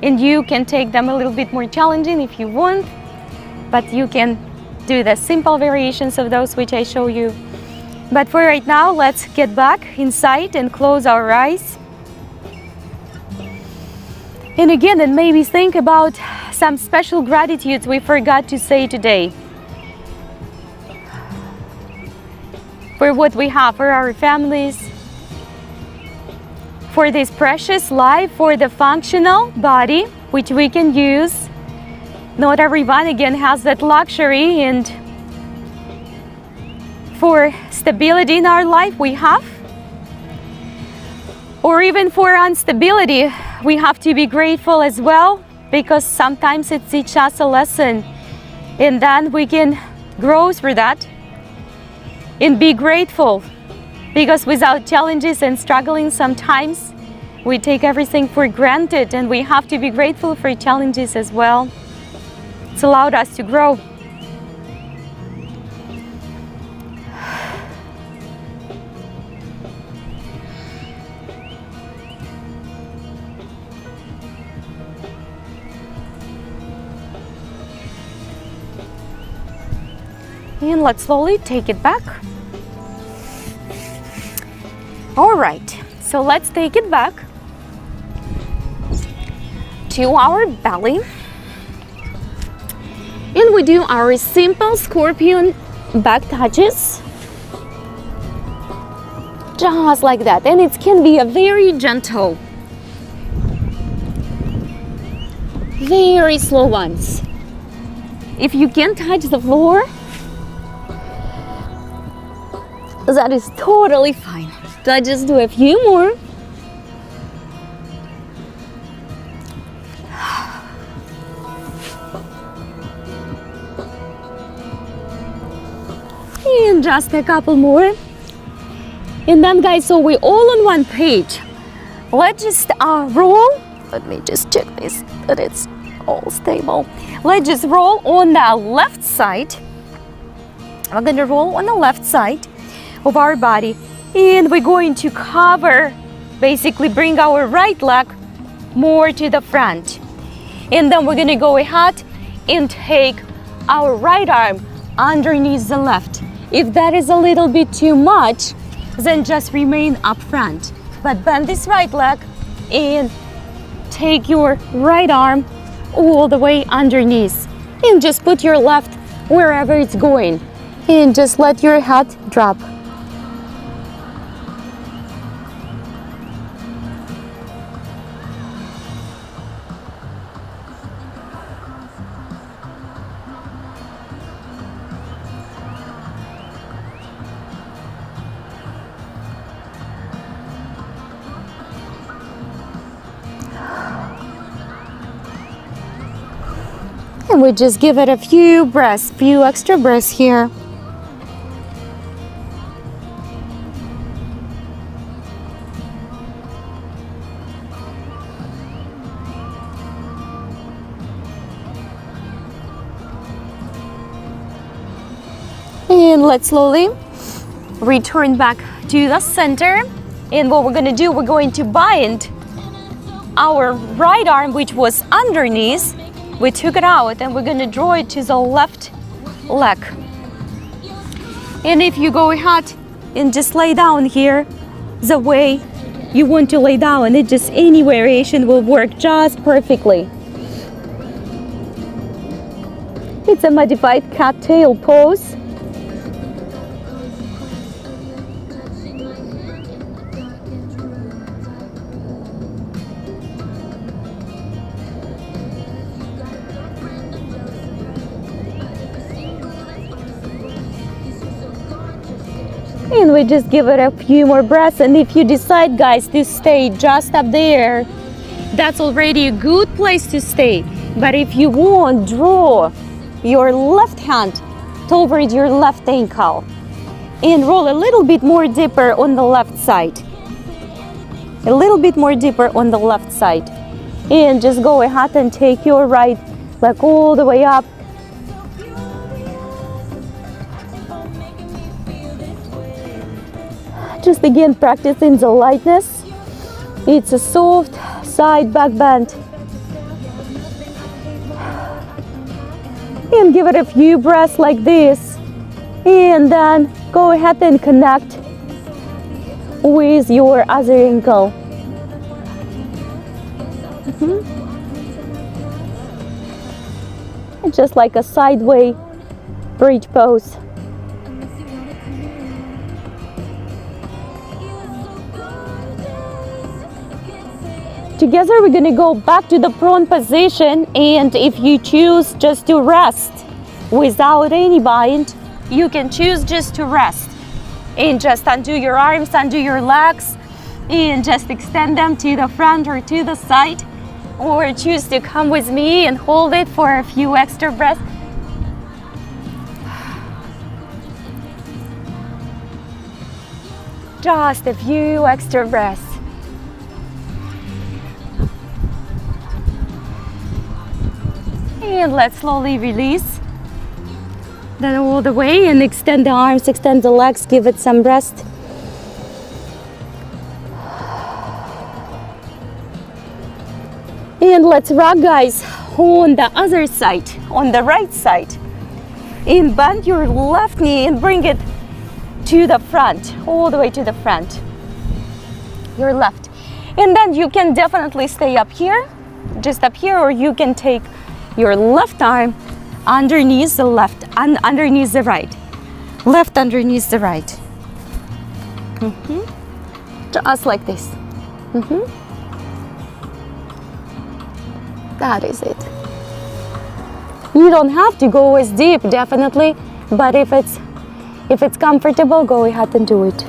and you can take them a little bit more challenging if you want, but you can do the simple variations of those which I show you. But for right now, let's get back inside and close our eyes. And again, and maybe think about some special gratitudes we forgot to say today. For what we have, for our families, for this precious life, for the functional body, which we can use. Not everyone, again, has that luxury, and for stability in our life we have. Or even for instability, we have to be grateful as well, because sometimes it teaches us a lesson, and then we can grow through that. And be grateful, because without challenges and struggling, sometimes we take everything for granted, and we have to be grateful for challenges as well. It's allowed us to grow. And let's slowly take it back. All right, so let's take it back to our belly. And we do our simple scorpion back touches. Just like that. And it can be a very gentle, very slow ones. If you can't touch the floor, that is totally fine. Let's just do a few more. And just a couple more. And then, guys, so we're all on one page. Let's just roll. Let me just check this, that it's all stable. Let's just roll on the left side. We're gonna roll on the left side of our body, and we're going to cover, basically bring our right leg more to the front. And then we're gonna go ahead and take our right arm underneath the left. If that is a little bit too much, then just remain up front. But bend this right leg and take your right arm all the way underneath. And just put your left wherever it's going. And just let your head drop. And we just give it a few breaths, few extra breaths here. And let's slowly return back to the center. And what we're gonna do, we're going to bind our right arm, which was underneath. We took it out and we're gonna draw it to the left leg. And if you go ahead and just lay down here the way you want to lay down, it just any variation will work just perfectly. It's a modified cat tail pose. And we just give it a few more breaths. And if you decide, guys, to stay just up there, that's already a good place to stay. But if you want, draw your left hand toward your left ankle and roll a little bit more deeper on the left side. A little bit more deeper on the left side. And just go ahead and take your right leg all the way up. Just again practicing the lightness. It's a soft side back bend. And give it a few breaths like this. And then go ahead and connect with your other ankle. It's just like a sideway bridge pose. Together we're gonna go back to the prone position, and if you choose just to rest without any bind, you can choose just to rest and just undo your arms, undo your legs, and just extend them to the front or to the side, or choose to come with me and hold it for a few extra breaths. Just a few extra breaths. And let's slowly release. Then all the way and extend the arms, extend the legs, give it some rest. And let's rock, guys, on the other side, on the right side. And bend your left knee and bring it to the front, all the way to the front. Your left. And then you can definitely stay up here, just up here, or you can take your left arm underneath the left and underneath the right. Left underneath the right. Just like this. That is it. You don't have to go as deep, definitely, but if it's comfortable, go ahead and do it.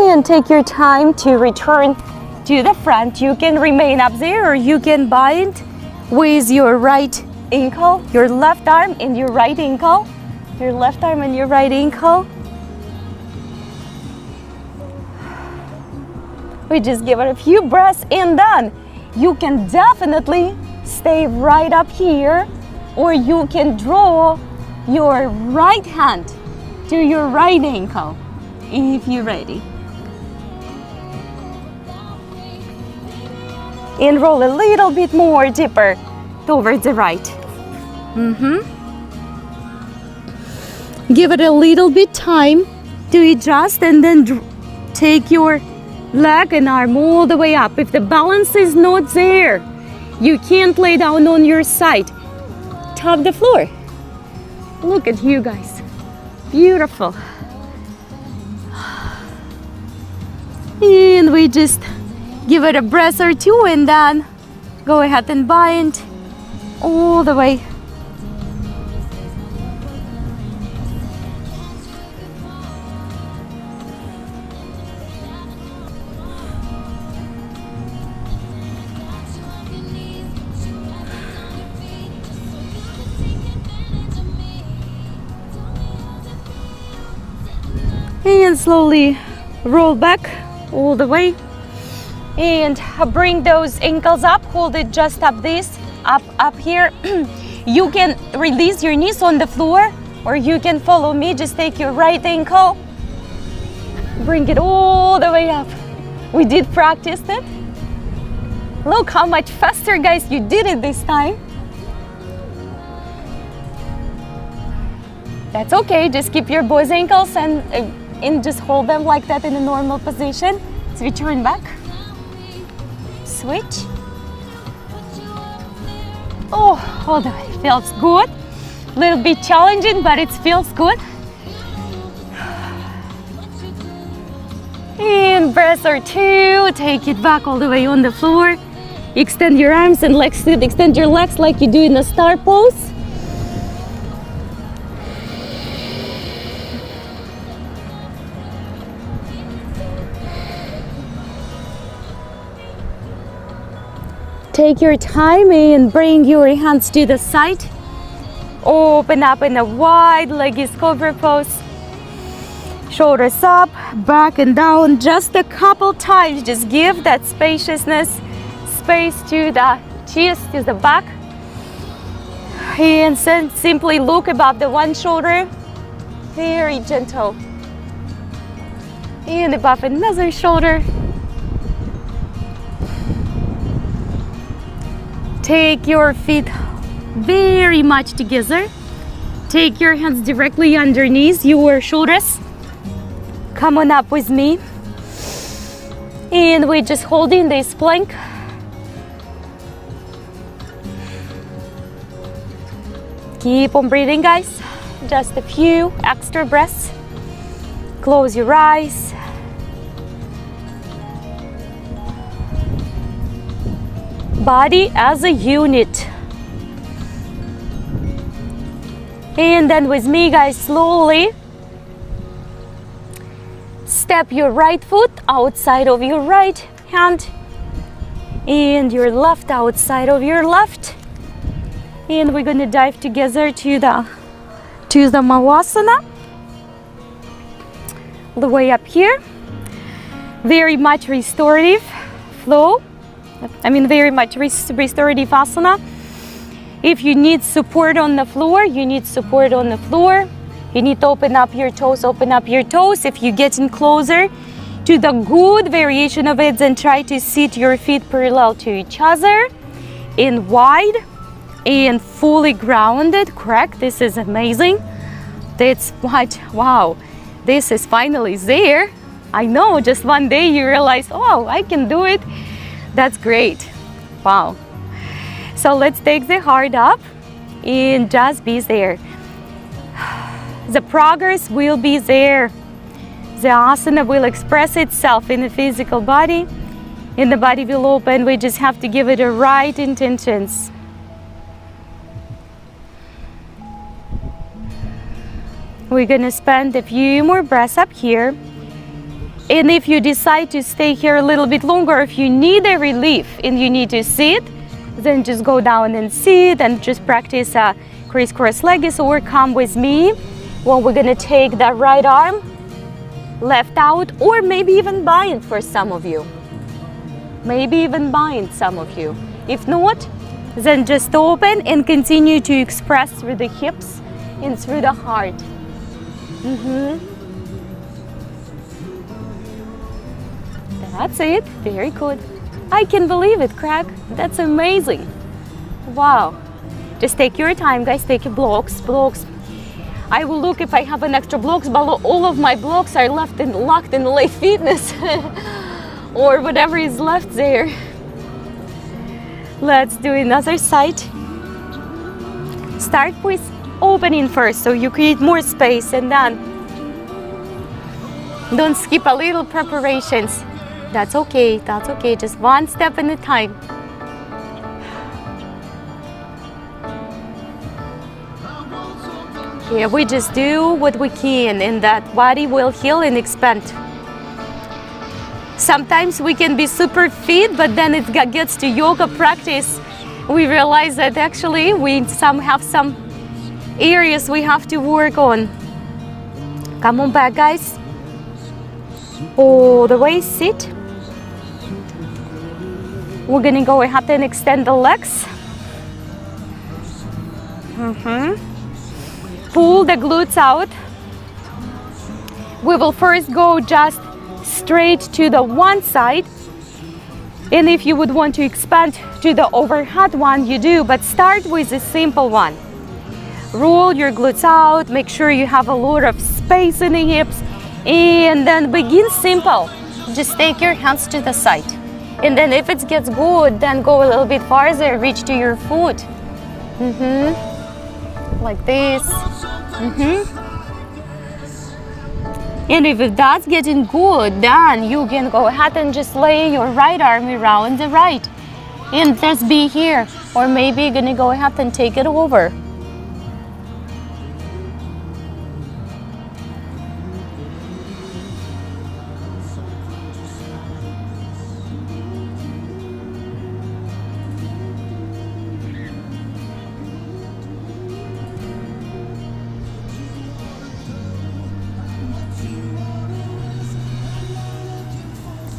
And take your time to return to the front. You can remain up there, or you can bind with your right ankle, your left arm and your right ankle, your left arm and your right ankle. We just give it a few breaths, and then you can definitely stay right up here, or you can draw your right hand to your right ankle if you're ready. And roll a little bit more deeper towards the right. Give it a little bit time to adjust, and then take your leg and arm all the way up. If the balance is not there, you can't lay down on your side. Tap the floor. Look at you guys. Beautiful. And we just give it a breath or two, and then go ahead and bind all the way. And slowly roll back all the way. And bring those ankles up, hold it just up this, up here. You can release your knees on the floor, or you can follow me. Just take your right ankle, bring it all the way up. We did practice it. Look how much faster, guys, you did it this time. That's okay, just keep your both ankles and just hold them like that in a normal position. Switch your back. Switch. Oh, hold on, it feels good. A little bit challenging, but it feels good. And breath or two, take it back all the way on the floor. Extend your arms and legs, extend your legs like you do in a star pose. Take your time and bring your hands to the side. Open up in a wide legged cobra pose. Shoulders up, back and down, just a couple times. Just give that spaciousness, space to the chest, to the back. And simply look above the one shoulder. Very gentle. And above another shoulder. Take your feet very much together. Take your hands directly underneath your shoulders. Come on up with me. And we're just holding this plank. Keep on breathing, guys. Just a few extra breaths. Close your eyes. Body as a unit. And then with me, guys, slowly step your right foot outside of your right hand and your left outside of your left. And we're going to dive together to the Malasana. All the way up here. Very much restorative flow. Very much restorative asana. If you need support on the floor, you need support on the floor. You need to open up your toes, open up your toes. If you're getting closer to the good variation of it, then try to sit your feet parallel to each other and wide and fully grounded. Correct? This is amazing. That's what, wow, this is finally there. I know, just one day you realize, oh, I can do it. That's great. Wow. So let's take the heart up and just be there. The progress will be there. The asana will express itself in the physical body, and the body will open. We just have to give it the right intentions. We're gonna spend a few more breaths up here. And if you decide to stay here a little bit longer, if you need a relief and you need to sit, then just go down and sit and just practice crisscross legs, or come with me. Well, we're gonna take that right arm, left out, or maybe even bind for some of you. Maybe even bind some of you. If not, then just open and continue to express through the hips and through the heart. That's it. Very good. I can believe it, Craig. That's amazing. Wow. Just take your time, guys. Take your blocks. I will look if I have an extra blocks, but all of my blocks are locked in Lay Fitness or whatever is left there. Let's do another side. Start with opening first, so you create more space, and then don't skip a little preparations. That's okay, just one step at a time. Yeah, we just do what we can, and that body will heal and expand. Sometimes we can be super fit, but then it gets to yoga practice. We realize that actually we have some areas we have to work on. Come on back, guys. all the way, sit. We're gonna go ahead and extend the legs. Pull the glutes out. We will first go just straight to the one side. And if you would want to expand to the overhead one, you do, but start with a simple one. Roll your glutes out, make sure you have a lot of space in the hips, and then begin simple. Just take your hands to the side. And then if it gets good, then go a little bit farther, reach to your foot. Like this. And if that's getting good, then you can go ahead and just lay your right arm around the right. And just be here. Or maybe you're gonna go ahead and take it over.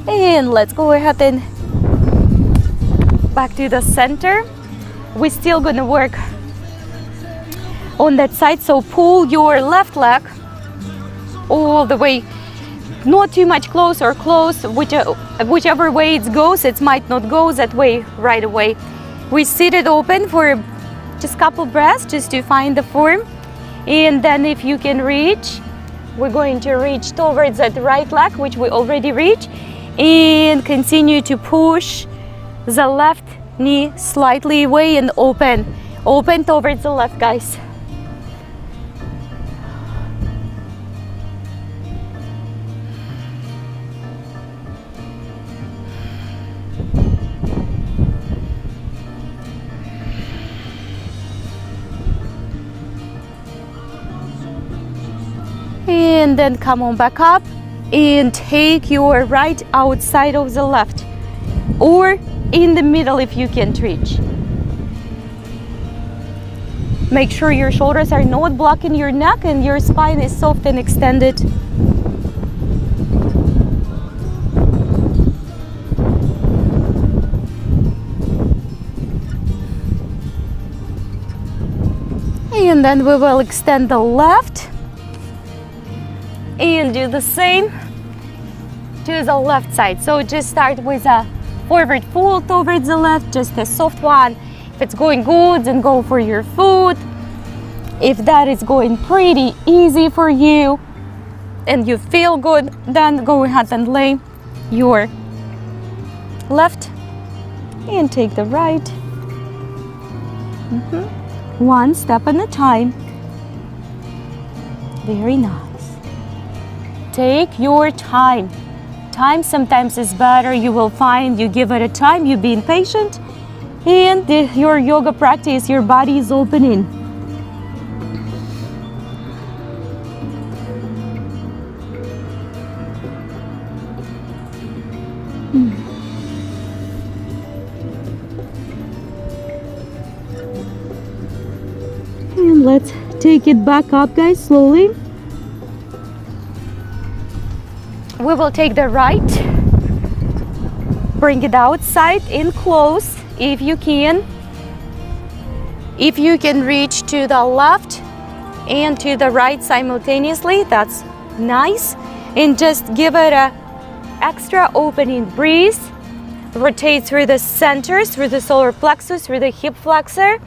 And let's go ahead and back to the center. We're still gonna work on that side, so pull your left leg all the way, not too much close or close, whichever way it goes. It might not go that way right away. We sit it open for just a couple breaths just to find the form, and then if you can reach, we're going to reach towards that right leg, which we already reached, and continue to push the left knee slightly away and open towards the left, guys. And then come on back up and take your right outside of the left, or in the middle if you can't reach. Make sure your shoulders are not blocking your neck and your spine is soft and extended. And then we will extend the left and do the same to the left side. So just start with a forward fold towards the left, just a soft one. If it's going good, then go for your foot. If that is going pretty easy for you and you feel good, then go ahead and lay your left and take the right. One step at a time. Very nice. Take your time. Time sometimes is better. You will find you give it a time, you being patient, and your yoga practice, your body is opening. And let's take it back up, guys, slowly. We will take the right, bring it outside and close if you can. If you can reach to the left and to the right simultaneously, that's nice. And just give it a extra opening. Breathe, rotate through the center, through the solar plexus, through the hip flexor.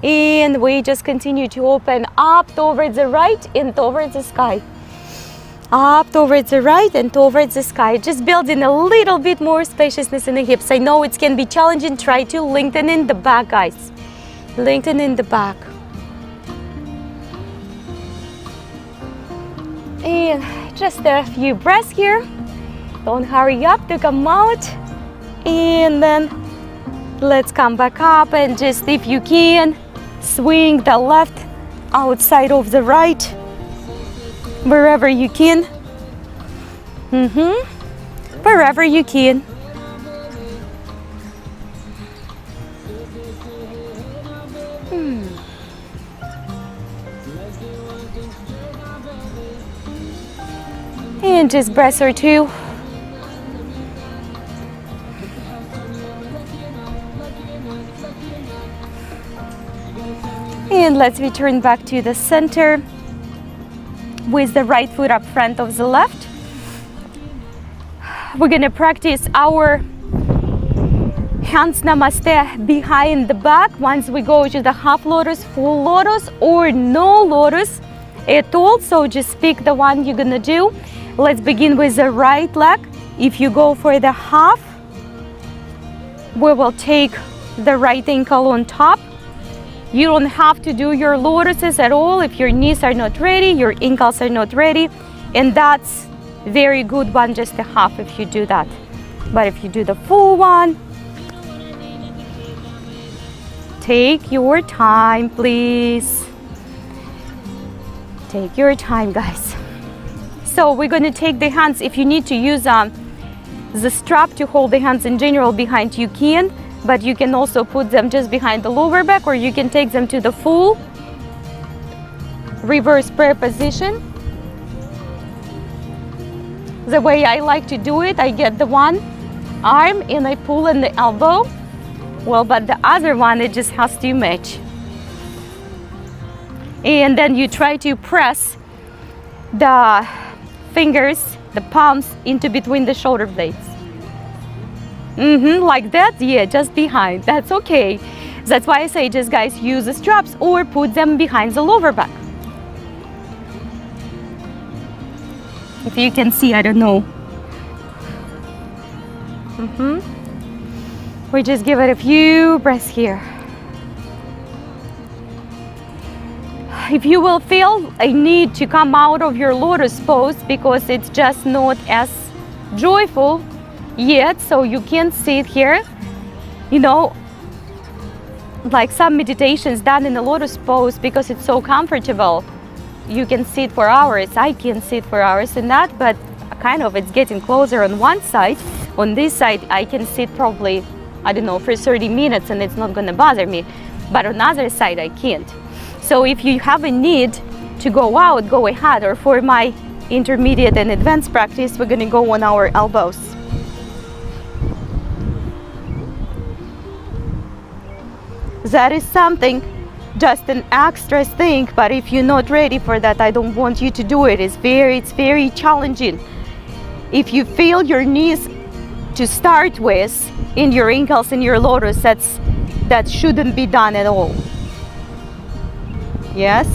And we just continue to open up towards the right and towards the sky. Up towards the right and towards the sky. Just building a little bit more spaciousness in the hips. I know it can be challenging. Try to lengthen in the back, guys. Lengthen in the back. And just a few breaths here. Don't hurry up to come out. And then let's come back up and just, if you can, swing the left outside of the right. Wherever you can. Wherever you can. And just breath or two. And let's return back to the center with the right foot up front of the left. We're gonna practice our hands namaste behind the back. Once we go to the half lotus, full lotus, or no lotus at all, so just pick the one you're gonna do. Let's begin with the right leg. If you go for the half, we will take the right ankle on top. You don't have to do your lotuses at all if your knees are not ready, your ankles are not ready, and that's very good one, just a half if you do that. But if you do the full one, take your time, please. Take your time, guys. So we're going to take the hands. If you need to use the strap to hold the hands in general behind, you can, but you can also put them just behind the lower back, or you can take them to the full reverse prayer position. The way I like to do it, I get the one arm and I pull in the elbow. Well, but the other one, it just has to match. And then you try to press the fingers, the palms, into between the shoulder blades. Like that, yeah, just behind. That's okay. That's why I say, just guys, use the straps or put them behind the lower back. If you can see, I don't know. We just give it a few breaths here. If you will feel a need to come out of your lotus pose because it's just not as joyful yet, so you can sit here, you know, like some meditations done in the lotus pose, because it's so comfortable. You can sit for hours. I can sit for hours in that, but kind of it's getting closer on one side. On this side, I can sit probably, I don't know, for 30 minutes and it's not gonna bother me. But on the other side, I can't. So if you have a need to go out, go ahead. Or for my intermediate and advanced practice, we're gonna go on our elbows. That is something, just an extra thing, but if you're not ready for that, I don't want you to do it. It's very challenging. If you feel your knees to start with in your ankles in your lotus, that shouldn't be done at all. Yes?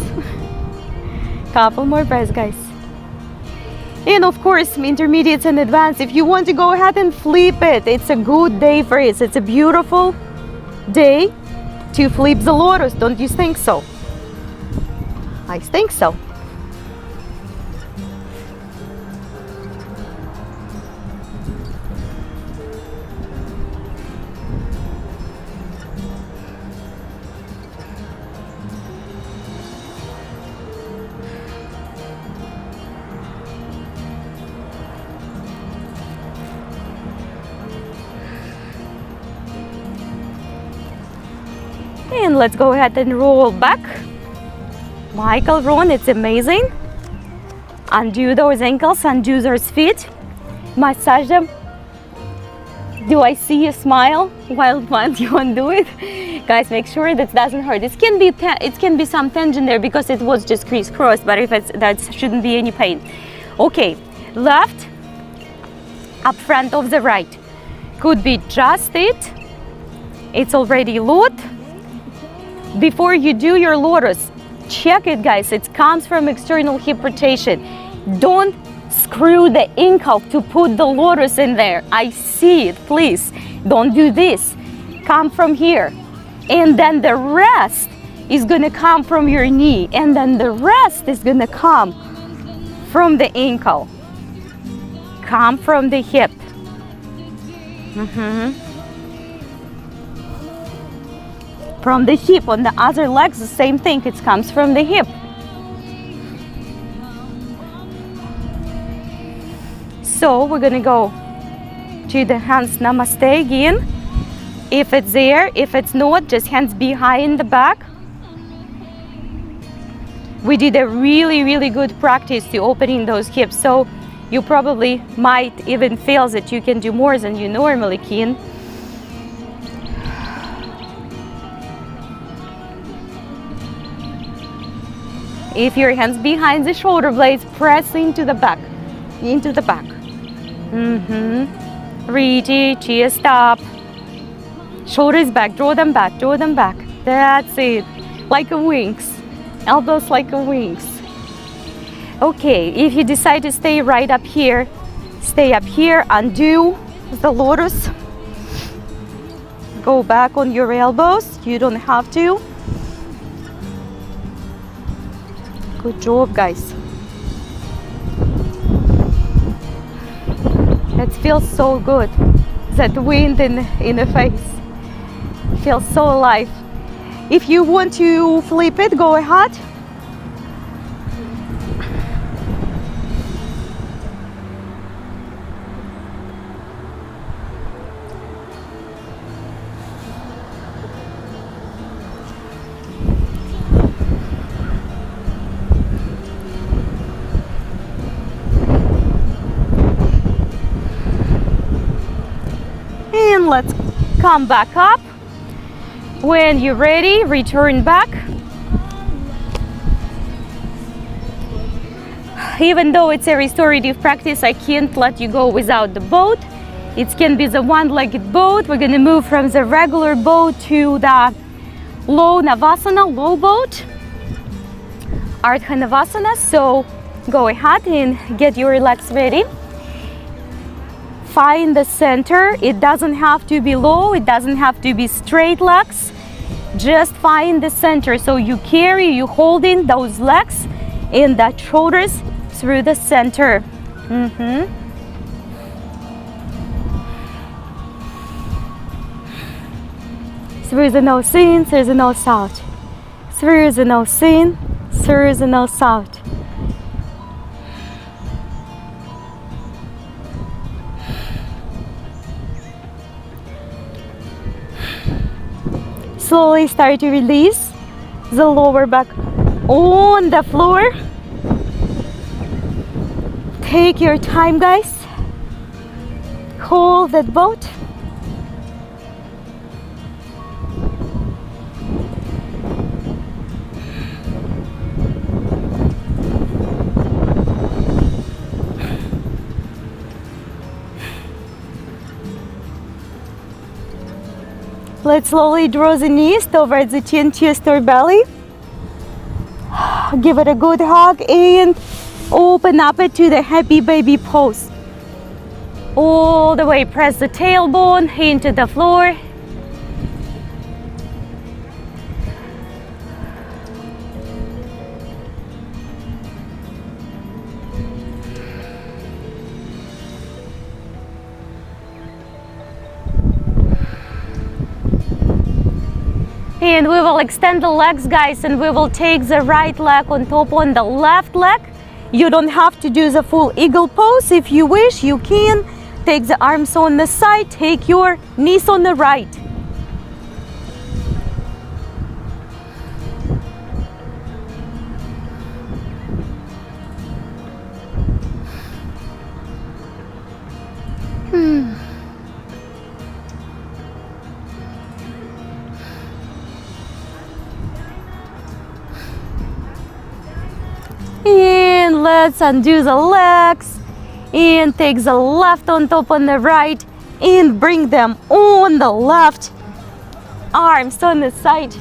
Couple more breaths, guys. And of course, intermediates and advanced, if you want to go ahead and flip it, it's a good day for it. It's a beautiful day to flip the lotus, don't you think so? I think so. And let's go ahead and roll back. Michael, Ron, it's amazing. Undo those ankles, undo those feet, massage them. Do I see a smile? Wild one, you want to do it? Guys, make sure that doesn't hurt. It can be some tension there because it was just crisscross, but if that shouldn't be any pain. Okay, left up front of the right. Could be just it. It's already loose. Before you do your lotus, check it, guys. It comes from external hip rotation. Don't screw the ankle to put the lotus in there. I see it, please. Don't do this. Come from here. And then the rest is gonna come from your knee. And then the rest is gonna come from the ankle. Come from the hip. From the hip. On the other legs, the same thing. It comes from the hip. So we're gonna go to the hands namaste again. If it's there, if it's not, just hands behind the back. We did a really good practice to opening those hips. So You probably might even feel that you can do more than you normally can. If your hands behind the shoulder blades, press into the back, into the back. Reach it, chest up. Shoulders back, draw them back, draw them back. That's it. Like a wings. Elbows like a wings. Okay, if you decide to stay right up here, stay up here, undo the lotus. Go back on your elbows. You don't have to. Good job, guys. That feels so good. That wind in the face. Feels so alive. If you want to flip it, go ahead. And let's come back up. When you're ready, return back. Even though it's a restorative practice, I can't let you go without the boat. It can be the one-legged boat. We're gonna move from the regular boat to the low Navasana, low boat, Ardha Navasana. So go ahead and get your legs ready. Find the center. It doesn't have to be low, it doesn't have to be straight legs. Just find the center. So you holding those legs and the shoulders through the center. Through the nose in, through the nose out. Through the nose in, through the nose out. Slowly start to release the lower back on the floor. Take your time, guys. Hold that boat. Let's slowly draw the knees towards the chin, chest or belly. Give it a good hug and open up it to the happy baby pose. All the way, press the tailbone into the floor. And we will extend the legs, guys, and we will take the right leg on top on the left leg. You don't have to do the full eagle pose. If you wish, you can. Take the arms on the side, take your knees on the right. And let's undo the legs and take the left on top on the right and bring them on the left, arms on the side.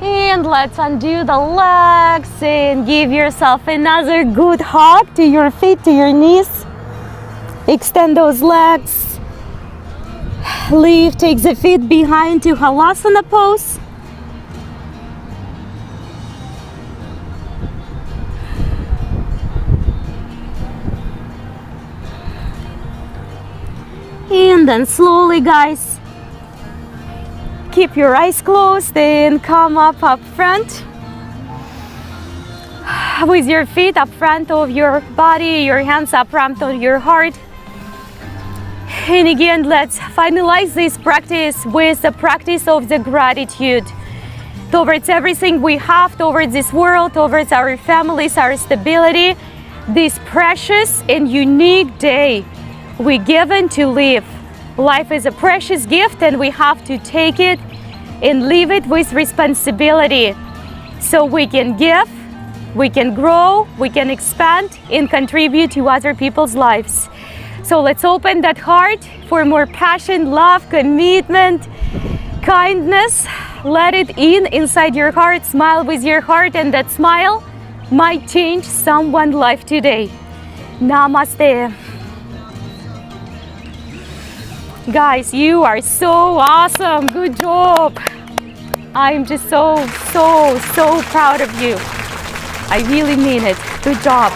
And let's undo the legs and give yourself another good hug to your feet, to your knees. Extend those legs. Lift, take the feet behind to Halasana pose. And then slowly, guys, keep your eyes closed and come up front. with your feet up front of your body, your hands up front of your heart. And again, let's finalize this practice with the practice of the gratitude towards everything we have, towards this world, towards our families, our stability, this precious and unique day we're given to live. Life is a precious gift and we have to take it and live it with responsibility so we can give, we can grow, we can expand and contribute to other people's lives. So let's open that heart for more passion, love, commitment, kindness. Let it in inside your heart. Smile with your heart, and that smile might change someone's life today. Namaste. Guys, you are so awesome. Good job. I'm just so proud of you. I really mean it. Good job.